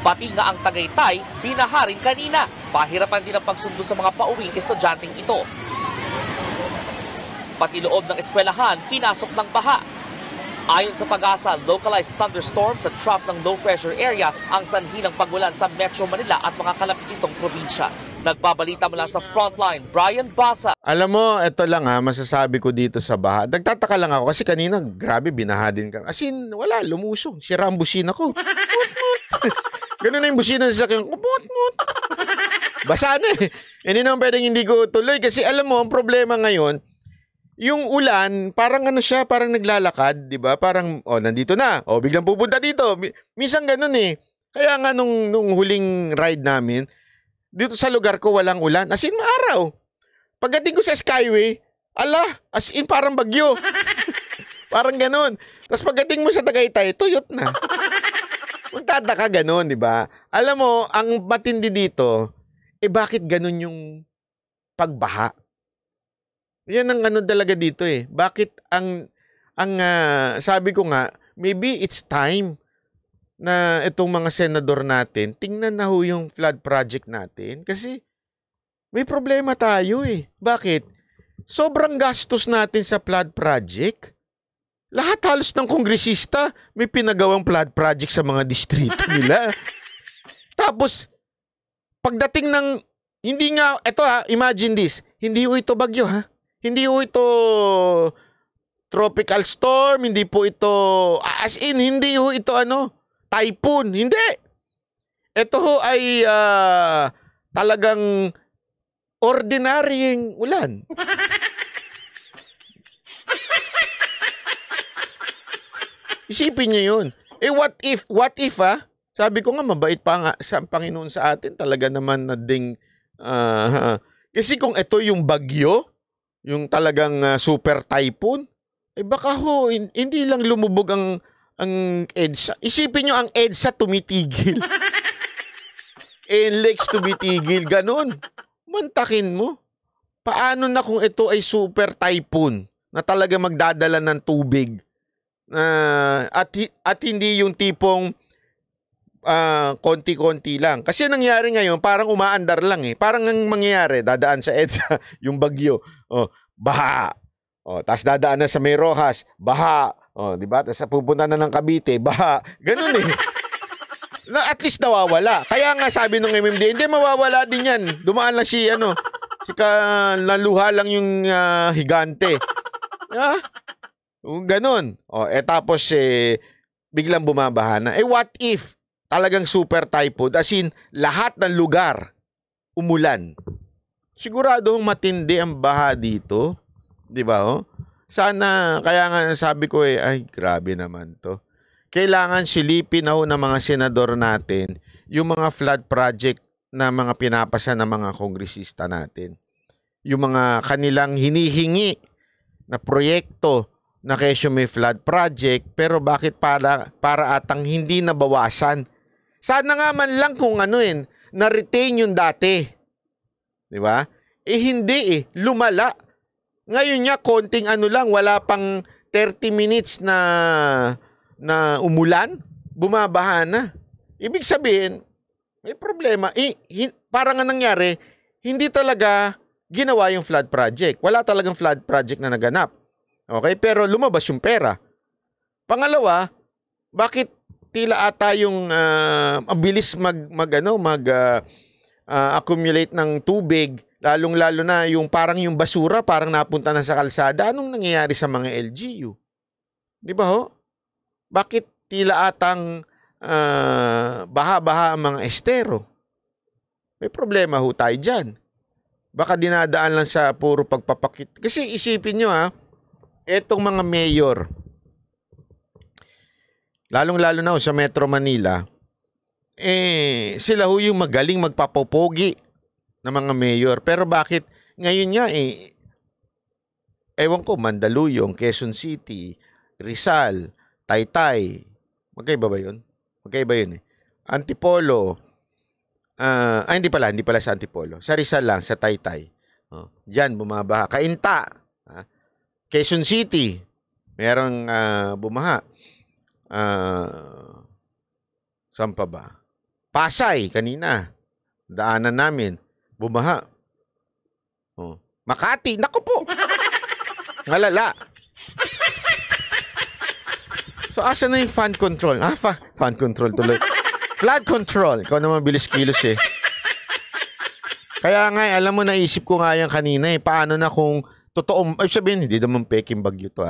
Pati nga ang Tagaytay, binaha rin kanina. Pahirapan din ang pagsundo sa mga pauwing estudyanteng ito. Pati loob ng eskwelahan, pinasok ng baha. Ayon sa Pag-asa, localized thunderstorms at trough ng low-pressure area ang sanhi ng pagulan sa Metro Manila at mga kalapit nitong probinsya. Nagbabalita mula sa Frontline, Brian Basa. Alam mo, ito lang masasabi ko dito sa baha. Nagtataka lang ako kasi kanina, grabe, binaha din ka. As in, wala, lumusong. Sira ang busina ko. Ganun na yung busina sa akin. Basa na eh. Hindi naman pwedeng hindi ko tuloy kasi alam mo, ang problema ngayon, yung ulan, parang siya, parang naglalakad, di ba? Parang, nandito na. Biglang pupunta dito. Minsan ganun eh. Kaya nga nung huling ride namin, dito sa lugar ko walang ulan. As in, maaraw. Pagdating ko sa Skyway, as in parang bagyo. Parang ganun. Tapos pagdating mo sa Tagaytay, tuyot na. Magtataka ganun, di ba? Alam mo, ang matindi dito, bakit ganun yung pagbaha? Yan ang talaga dito eh. Bakit sabi ko nga, maybe it's time na itong mga senador natin, tingnan na yung flood project natin. Kasi may problema tayo eh. Bakit? sobrang gastos natin sa flood project. Lahat halos ng kongresista may pinagawang flood project sa mga distrito nila. Tapos, pagdating ng, hindi nga, eto imagine this, hindi ho ito bagyo Hindi ho ito tropical storm, hindi po ito, as in, hindi ho ito typhoon, hindi. Ito ho ay talagang ordinaryong ulan. Isipin niyo yun. What if sabi ko nga, mabait pa nga sa Panginoon sa atin, talaga naman na ding, kasi kung ito yung bagyo, yung talagang super typhoon, baka ho, hindi lang lumubog ang EDSA. Isipin nyo, ang EDSA tumitigil. NLEX tumitigil, ganun. Mantakin mo. Paano na kung ito ay super typhoon na talaga magdadala ng tubig? At hindi yung tipong konti-konti lang. Kasi nangyari ngayon, parang umaandar lang Parang ang mangyayari, dadaan sa EDSA, yung bagyo. Baha. Tapos dadaan na sa May Rojas, baha. Diba? Tapos pupunta na ng Cavite, baha. Ganun At least nawawala. Kaya nga sabi ng MMDA, hindi mawawala din yan. Dumaan lang si naluha lang yung higante. Ganun. Tapos biglang bumabaha na. What if talagang super typhoon, as in lahat ng lugar umulan? Siguradong matindi ang baha dito. Di ba? Sana, kaya nga sabi ko ay grabe naman to. Kailangan silipin ng mga senador natin yung mga flood project na mga pinapasa ng mga kongresista natin. Yung mga kanilang hinihingi na proyekto na kesyo may flood project, pero bakit para atang hindi nabawasan? Sana nga man lang kung na-retain yung dati. Di ba? Hindi lumala. Ngayon niya, konting lang, wala pang 30 minutes na umulan, bumabaha na. Ibig sabihin, may problema. Parang nga nangyari, hindi talaga ginawa yung flood project. Wala talagang flood project na naganap. Okay? Pero lumabas yung pera. Pangalawa, bakit tila ata yung mabilis accumulate ng tubig, lalong-lalo na yung parang yung basura, parang napunta na sa kalsada. Anong nangyayari sa mga LGU? Di ba ho? Bakit tila atang baha-baha ang mga estero? May problema ho tayo dyan. Baka dinadaan lang sa puro pagpapakit. Kasi isipin nyo etong mga mayor, lalong-lalo na sa Metro Manila, sila ho yung magaling magpapopogi ng mga mayor. Pero bakit ngayon nga ewan ko, Mandaluyong, Quezon City, Rizal, Taytay, magkaiba ba yun? Magkaiba yun Antipolo, hindi pala sa Antipolo. Sa Rizal lang, sa Taytay. Diyan, bumabaha. Cainta, Quezon City, merong bumaha. Saan pa ba? Pasay, kanina. Daanan namin. Bumaha. Makati, naku po. Ngalala. So, asa na yung fund control? Fund control tuloy. Flood control. Ikaw naman bilis kilos Kaya nga, alam mo, naisip ko nga yan kanina Paano na kung totoo, sabihin, hindi naman peking bagyo to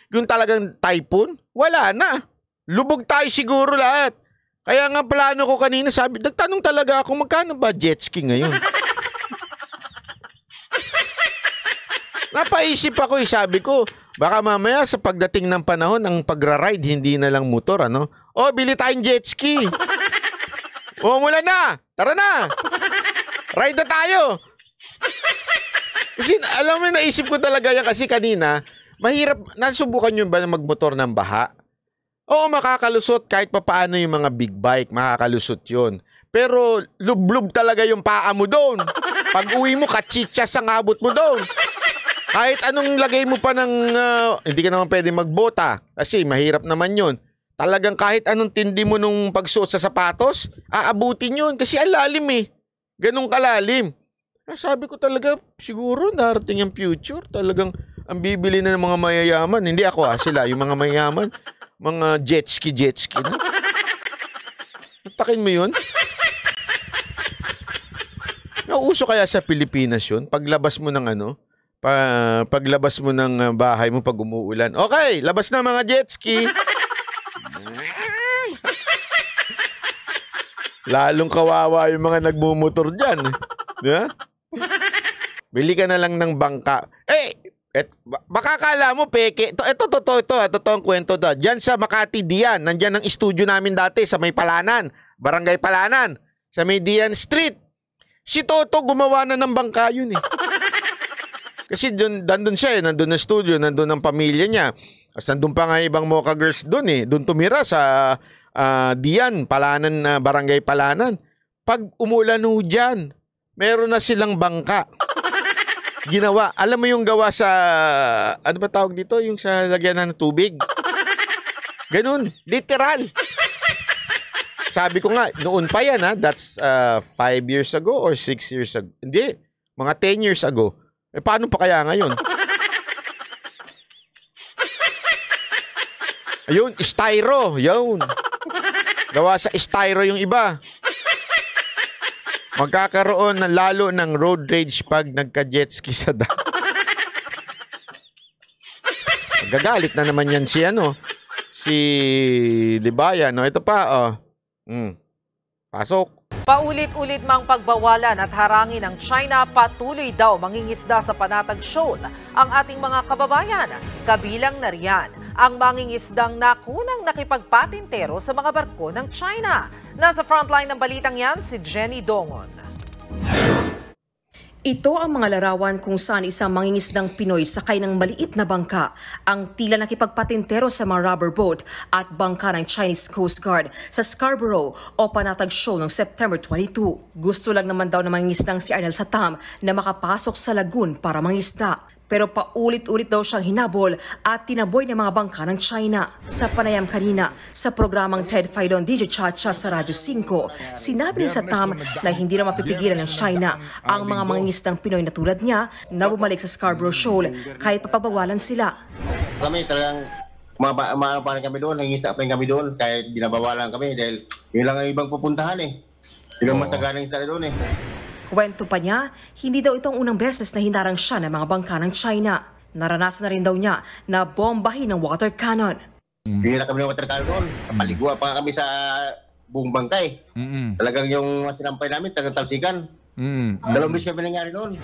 Yung talagang typhoon, wala na. Lubog tayo siguro lahat. Kaya nga plano ko kanina, nagtanong talaga ako, magkano ba jet ski ngayon? Napaisip ako sabi ko, baka mamaya sa pagdating ng panahon, ang pagra-ride, hindi na lang motor, bili tayong jet ski. Mula na! Tara na! Ride na tayo! Kasi alam mo, naisip ko talaga yan kasi kanina, mahirap, nasubukan nyo ba na magmotor ng baha? Oo, makakalusot kahit papaano yung mga big bike, makakalusot yun. Pero lublub talaga yung paa mo doon. Pag uwi mo, kachichas ang abot mo doon. Kahit anong lagay mo pa ng, hindi ka naman pwede magbota. Kasi mahirap naman yun. Talagang kahit anong tindi mo nung pagsuot sa sapatos, aabutin yun. Kasi ang lalim Ganun kalalim. Sabi ko talaga, siguro darating ang future. Talagang ang bibili na ng mga mayayaman. Hindi ako sila, yung mga mayayaman. Mga jet ski. No? Takin mo yun? Nauso kaya sa Pilipinas yun? Paglabas mo ng paglabas mo ng bahay mo pag umuulan. Okay, labas na mga jet ski. Lalong kawawa yung mga nagmumotor dyan. Yeah? Bili ka na lang ng bangka. Baka kala mo peke. Ito, totoong kwento to. Diyan sa Makati, Dian. Nandyan ang studio namin dati sa may Palanan. Barangay Palanan. Sa may Dian Street. Si Toto gumawa na ng bangka yun eh. Kasi nandun siya eh. Nandun ang studio. Nandun ang pamilya niya. As nandun pa nga ibang Mocha Girls dun eh. Dun tumira sa Dian, Palanan, Barangay Palanan. Pag umulan ho dyan, meron na silang bangka. Ginawa. Alam mo yung gawa sa, ano ba tawag dito? Yung sa lagyan ng tubig. Ganun. Literal. Sabi ko nga, noon pa yan that's 5 years ago or 6 years ago. Hindi. Mga 10 years ago. Paano pa kaya ngayon? Ayun, styro. Yun. Gawa sa styro yung iba. Magkakaroon na lalo ng road rage pag nagka-jet ski sa daan. Gagalit na naman yan si Libaya, no? Ito pa, pasok. Paulit-ulit mang pagbawalan at harangin ng China, patuloy daw mangingisda sa Panatag Shoal ang ating mga kababayan. Kabilang na riyan ang mangingisdang nakunang nakipagpatintero sa mga barko ng China. Nasa frontline ng balitang yan si Jenny Dongon. Ito ang mga larawan kung saan isang mangingisdang Pinoy sakay ng maliit na bangka ang tila nakipagpatintero sa mga rubber boat at bangka ng Chinese Coast Guard sa Scarborough o Panatag Shoal noong September 22. Gusto lang naman daw ng mangingisdang si Arnel Satam na makapasok sa lagoon para mangisda. Pero paulit-ulit daw siyang hinabol at tinaboy ng mga bangka ng China. Sa panayam kanina sa programang Ted Filon DJ Chacha sa Radyo 5, sinabi ni Satam na hindi na mapipigilan ng China ang mga mangingisdang Pinoy na tulad niya na bumalik sa Scarborough Shoal kahit papabawalan sila. Kami talagang mapaparan kami doon, nangingisda pa rin kami doon kahit binabawalan kami dahil yun lang ang ibang pupuntahan eh. Yun ang masaganang isda doon eh. Kwento pa niya, hindi daw itong unang beses na hinarang siya ng mga bangka ng China. Naranasan na rin daw niya na bombahin ng water cannon. Hira kami ng water cannon doon. Kapaligwa pa kami sa buong bangkay. Talagang yung sinampay namin, tagang talsikan. Dalawang beses kami nangyari doon.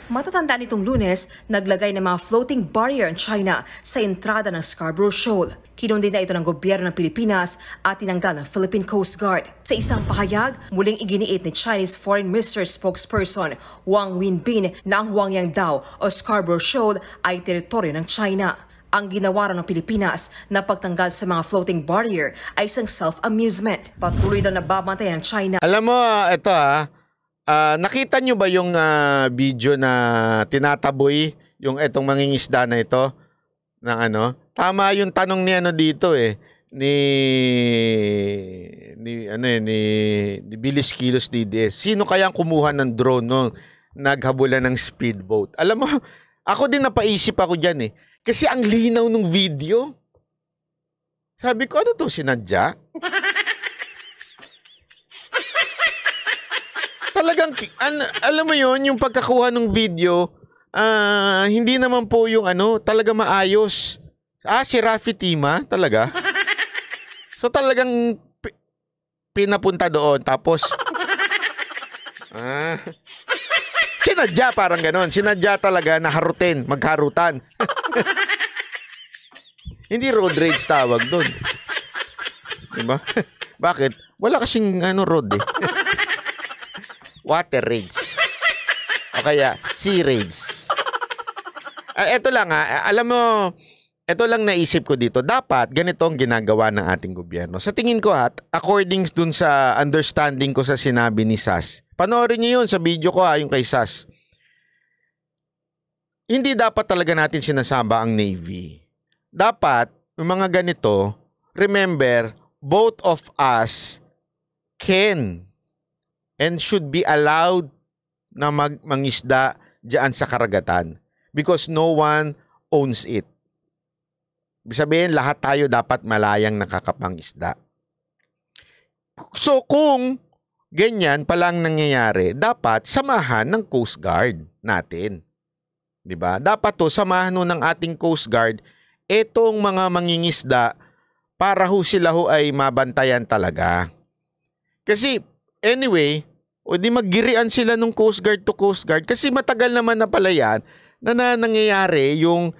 Matatandaan itong Lunes, naglagay ng mga floating barrier ang China sa entrada ng Scarborough Shoal. Kinundin na ito ng gobyerno ng Pilipinas at tinanggal ng Philippine Coast Guard. Sa isang pahayag, muling iginiit ni Chinese Foreign Ministry spokesperson Wang Wenbin na ang Huangyang daw o Scarborough Shoal ay teritoryo ng China. Ang ginawa ng Pilipinas na pagtanggal sa mga floating barrier ay isang self-amusement. Patuloy daw nababantay ng China. Alam mo, ito nakita nyo ba yung video na tinataboy yung etong mangingisda na ito? Ng Tama yung tanong ni dito ni Bilis Kilos DDS. Sino kayang kumuha ng drone nung naghabulan ng speedboat? Alam mo, ako din napaisip ako dyan Kasi ang linaw ng video. Sabi ko, ano to, sinadya? Talagang, alam mo yon yung pagkakuha ng video, hindi naman po yung talaga maayos. Si Rafi Tima, talaga. So talagang pinapunta doon, tapos, sinadya parang ganon. Sinadya talaga na harutin, magharutan. Hindi road rage tawag doon. Diba? Bakit? Wala kasing road Water raids. O kaya, sea raids. Ito lang alam mo, ito lang naisip ko dito. Dapat ganito ang ginagawa ng ating gobyerno. Sa tingin ko according dun sa understanding ko sa sinabi ni Sas. Panoorin niyo yun sa video ko yung kay Sas. Hindi dapat talaga natin sinasamba ang Navy. Dapat, yung mga ganito, remember, both of us can and should be allowed na mangisda diyan sa karagatan because no one owns it. Ibig sabihin, lahat tayo dapat malayang nakakapangisda. So kung ganyan palang nangyayari, dapat samahan ng Coast Guard natin. 'Di ba? Dapat to samahan ng ating Coast Guard etong mga mangingisda para sila ay mabantayan talaga. Kasi anyway, o di maggirian sila ng Coast Guard to Coast Guard kasi matagal naman na pala yan na nangyayari yung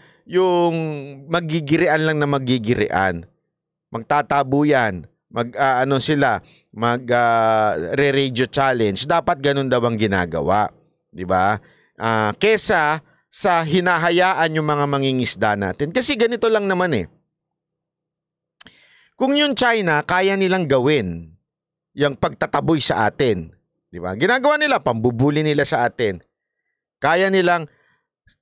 magigirian lang na magigirian. Magtatabo yan. Re-radio challenge. Dapat ganun daw ang ginagawa. 'Di ba? Kesa sa hinahayaan yung mga mangingisda natin. Kasi ganito lang naman eh. Kung yung China, kaya nilang gawin yung pagtataboy sa atin. Di ba? Ginagawa nila, pambubuli nila sa atin. Kaya nilang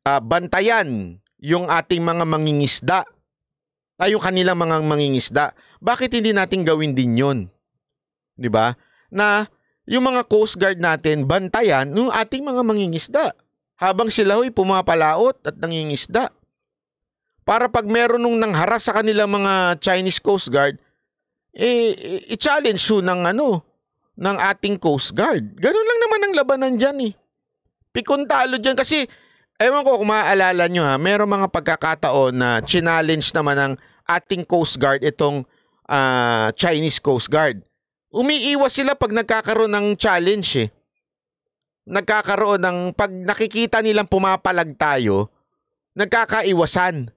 bantayan yung ating mga mangingisda. Yung kanilang mga mangingisda. Bakit hindi natin gawin din yun? Di ba? Na yung mga Coast Guard natin, bantayan yung ating mga mangingisda. Habang sila ho'y pumapalaot at nangingisda. Para pag meron nung nangharas sa kanilang mga Chinese Coast Guard, i-challenge ng ating Coast Guard. Ganun lang naman ang labanan dyan eh. Pikon talo dyan kasi, ewan ko kung maaalala nyo ha, meron mga pagkakataon na challenge naman ng ating Coast Guard itong Chinese Coast Guard. Umiiwas sila pag nagkakaroon ng challenge eh. Nagkakaroon ng, pag nakikita nilang pumapalag tayo, nagkakaiwasan.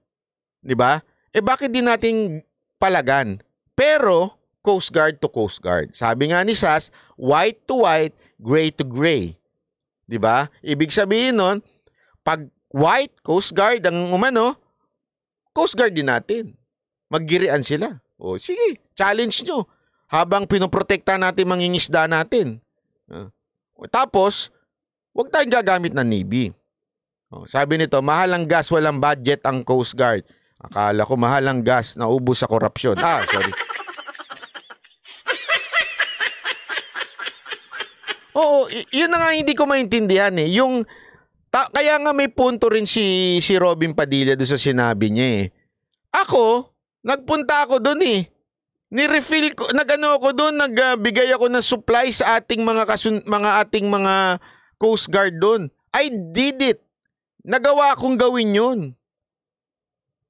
Diba? Bakit di natin palagan? Pero, Coast Guard to Coast Guard. Sabi nga ni SAS, white to white, gray to gray. Diba? Ibig sabihin nun, pag white, Coast Guard ang Coast Guard din natin. Maggirian sila. O sige, challenge nyo. Habang pinoprotekta natin mangingisda natin. Tapos, huwag tayong gagamit ng Navy. Sabi nito, mahal ang gas, walang budget ang Coast Guard. Akala ko mahal ang gas, naubos sa korupsyon. Sorry. Oo, yun na nga hindi ko maintindihan eh. Kaya nga may punto rin si Robin Padilla doon sa sinabi niya eh. Nagpunta ako doon eh. Ni-refill ko, ako doon, nagbigay ako ng supply sa ating mga Coast Guard doon. I did it. Nagawa akong gawin yun.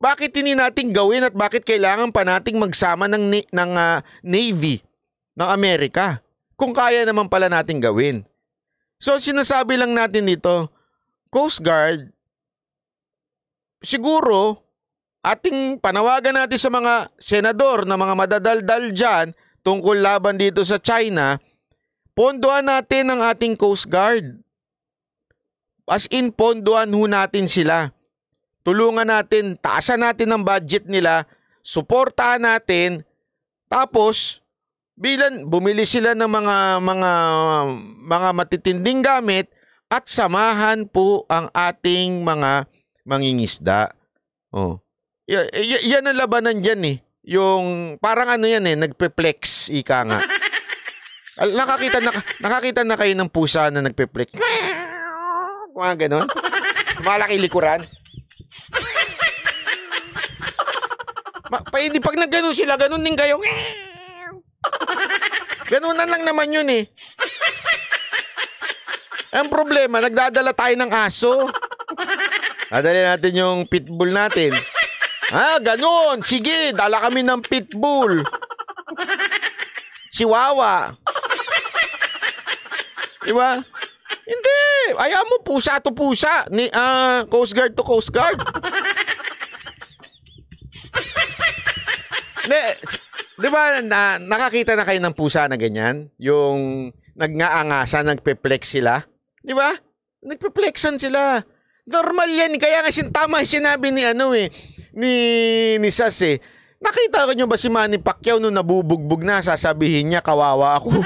Bakit hindi natin gawin at bakit kailangan pa nating magsama ng Navy ng Amerika? Kung kaya naman pala natin gawin. So sinasabi lang natin dito, Coast Guard, siguro, ating panawagan natin sa mga senador na mga madadaldal dyan tungkol laban dito sa China, pondohan natin ang ating Coast Guard. As in, pondohan natin sila. Tulungan natin, taasan natin ang budget nila, suportahan natin, tapos bumili sila ng mga matitinding gamit at samahan po ang ating mga mangingisda. Yan ang labanan dyan eh. Yung parang nagpe-flex, ika nga. Nakakita na kayo ng pusa na nagpe-flex. Mga ganon. Malaki likuran. Pag nagganon sila, ganon din kayo. Ganunan lang naman yun eh. Ang problema, nagdadala tayo ng aso. Dadali natin yung pitbull natin. Ganon. Sige, dala kami ng pitbull. Chihuahua. Diba? Hindi. Ayaw mo, pusa to pusa. Coast Guard to Coast Guard. Diba, nakakita na kayo ng pusa na ganyan? Yung nagngaangasan, nagpe-flex sila. Diba? Nagpe-flexan sila. Normal yan. Kaya nga tama sinabi ni SAS eh. Nakita ko nyo ba si Manny Pacquiao nung nabubugbog na, sasabihin niya, kawawa ako.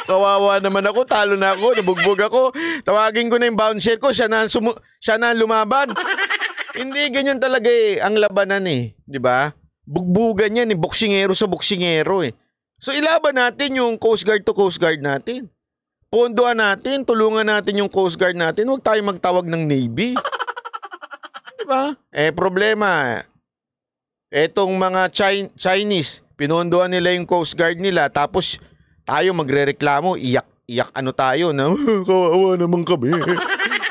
Kawawa naman ako, talo na ako, nabugbog ako. Tawagin ko na yung bouncer ko, siya na lumaban. Hindi, ganyan talaga eh, ang labanan eh. Diba? Bugbugan yan eh, boksingero sa boksingero eh. So ilaban natin yung Coast Guard to Coast Guard natin. pondohan natin, tulungan natin yung Coast Guard natin, huwag tayo magtawag ng Navy. Diba? Problema, etong mga Chinese, pinondohan nila yung Coast Guard nila, tapos tayo magrereklamo, iyak ano tayo, na kawawa naman kami.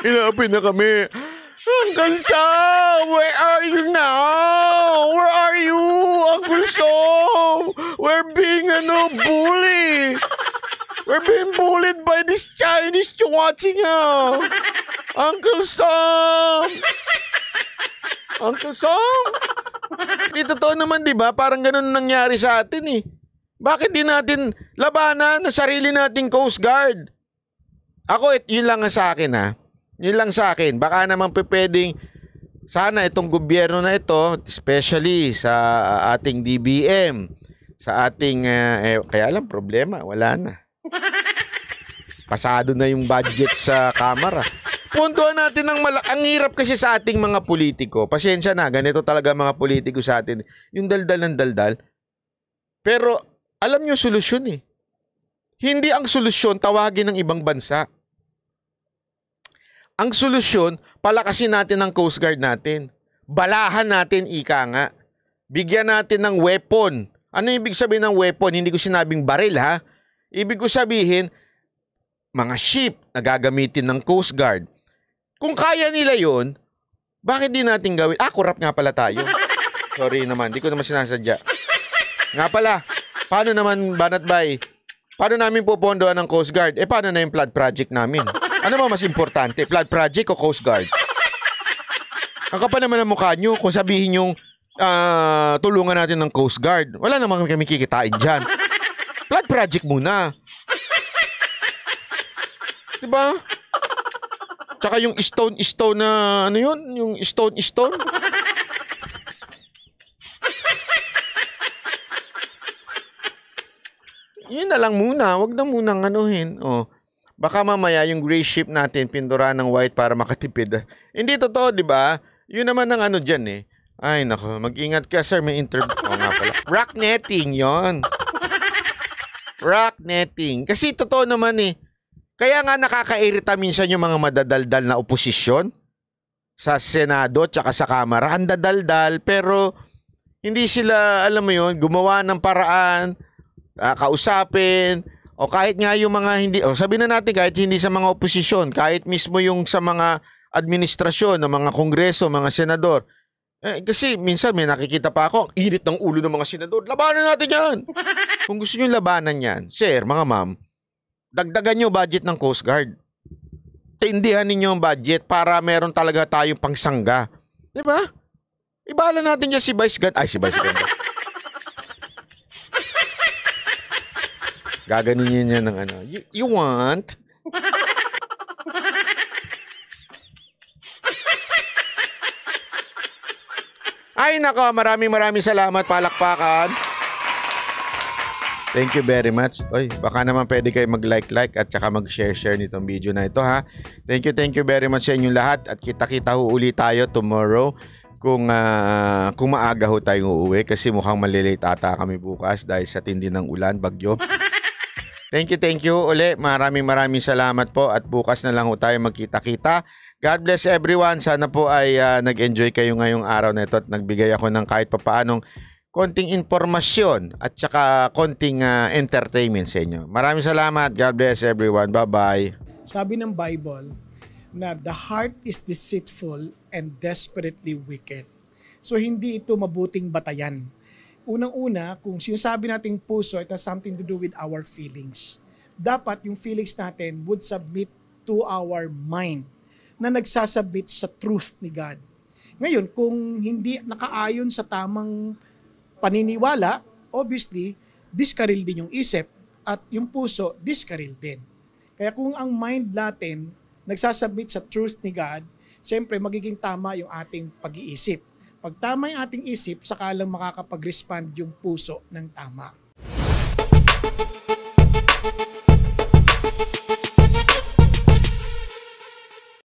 Inapin na kami. Uncle Sam, where are you now? Where are you, Uncle Sam? We're being bully. We're being bullied by this Chinese watching us. Uncle Sam. Uncle Sam. Di totoo naman, di ba? Parang ganun nangyari sa atin eh. Bakit di natin labanan na sarili nating Coast Guard? Ako, yun lang sa akin ha. Yun lang sa akin. Baka naman pwedeng sana itong gobyerno na ito, especially sa ating DBM, sa ating, kaya lang problema, wala na. Pasado na yung budget sa Kamara. Puntuan natin ng ang hirap kasi sa ating mga politiko. Pasensya na, ganito talaga mga politiko sa atin. Yung daldal ng daldal. Pero alam nyo solusyon eh. Hindi ang solusyon tawagin ng ibang bansa. Ang solusyon, palakasin natin ang Coast Guard natin. Balahan natin, ika nga. Bigyan natin ng weapon. Ano ibig sabihin ng weapon? Hindi ko sinabing baril ha. Ibig ko sabihin, mga ship na gagamitin ng Coast Guard. Kung kaya nila yon, bakit di natin gawin? Corrupt nga pala tayo. Sorry naman, di ko naman sinasadya. Nga pala, paano naman, Banat Bay? Paano namin pupondohan ng Coast Guard? Paano na yung flood project namin? Ano ba mas importante? Flood project o Coast Guard? Ang kapal naman ang mukha nyo kung sabihin yung tulungan natin ng Coast Guard. Wala naman kami kikitain dyan. Flood project muna. Diba? Tsaka yung stone na ano yun? Yung stone. Yun na lang muna. Wag na munang anuhin. Baka mamaya yung gray ship natin pindura ng white para makatipid. Hindi totoo, di ba? Yun naman ang ano dyan eh. Ay nako, mag-ingat ka sir, may interview. Nga pala. Rock netting yon. Rock netting. Kasi totoo naman eh. Kaya nga nakakairita minsan yung mga madadaldal na oposisyon sa Senado tsaka sa Kamara. Ang dadaldal pero hindi sila, alam mo yun, gumawa ng paraan, kausapin, o kahit nga yung mga hindi, sabihin na natin kahit hindi sa mga oposisyon, kahit mismo yung sa mga administrasyon, ng mga kongreso, mga senador. Kasi minsan may nakikita pa ako, ang init ng ulo ng mga senador. Labanan natin yan! Kung gusto nyo labanan yan, sir, mga ma'am, dagdagan nyo budget ng Coast Guard. Tindihan ninyo ang budget para meron talaga tayong pangsangga. Diba? Ibahala natin dyan si Vice Ganda. Si Vice Ganda. Gaganin niya ng ano. You want? Ay nako, maraming salamat, palakpakan. Thank you very much. Oy, baka naman pwede kayo mag-like at saka mag-share nitong video na ito ha. Thank you very much sa inyong lahat at kita-kita ho ulit tayo tomorrow kung maaga ho tayong uuwi kasi mukhang malilate ata kami bukas dahil sa tindi ng ulan, bagyo. Thank you uli. Maraming salamat po at bukas na lang ho tayo magkita-kita. God bless everyone. Sana po ay nag-enjoy kayo ngayong araw na ito at nagbigay ako ng kahit papaanong konting informasyon at saka konting entertainment sa inyo. Maraming salamat. God bless everyone. Bye-bye. Sabi ng Bible na the heart is deceitful and desperately wicked. So hindi ito mabuting batayan. Unang-una, kung sinasabi nating puso, it has something to do with our feelings. Dapat yung feelings natin would submit to our mind na nagsasubmit sa truth ni God. Ngayon, kung hindi nakaayon sa tamang paniniwala, obviously, diskaril din yung isip at yung puso, diskaril din. Kaya kung ang mind natin nagsasubmit sa truth ni God, siyempre magiging tama yung ating pag-iisip. Pag tama yung ating isip, saka lang makakapag-respond yung puso ng tama.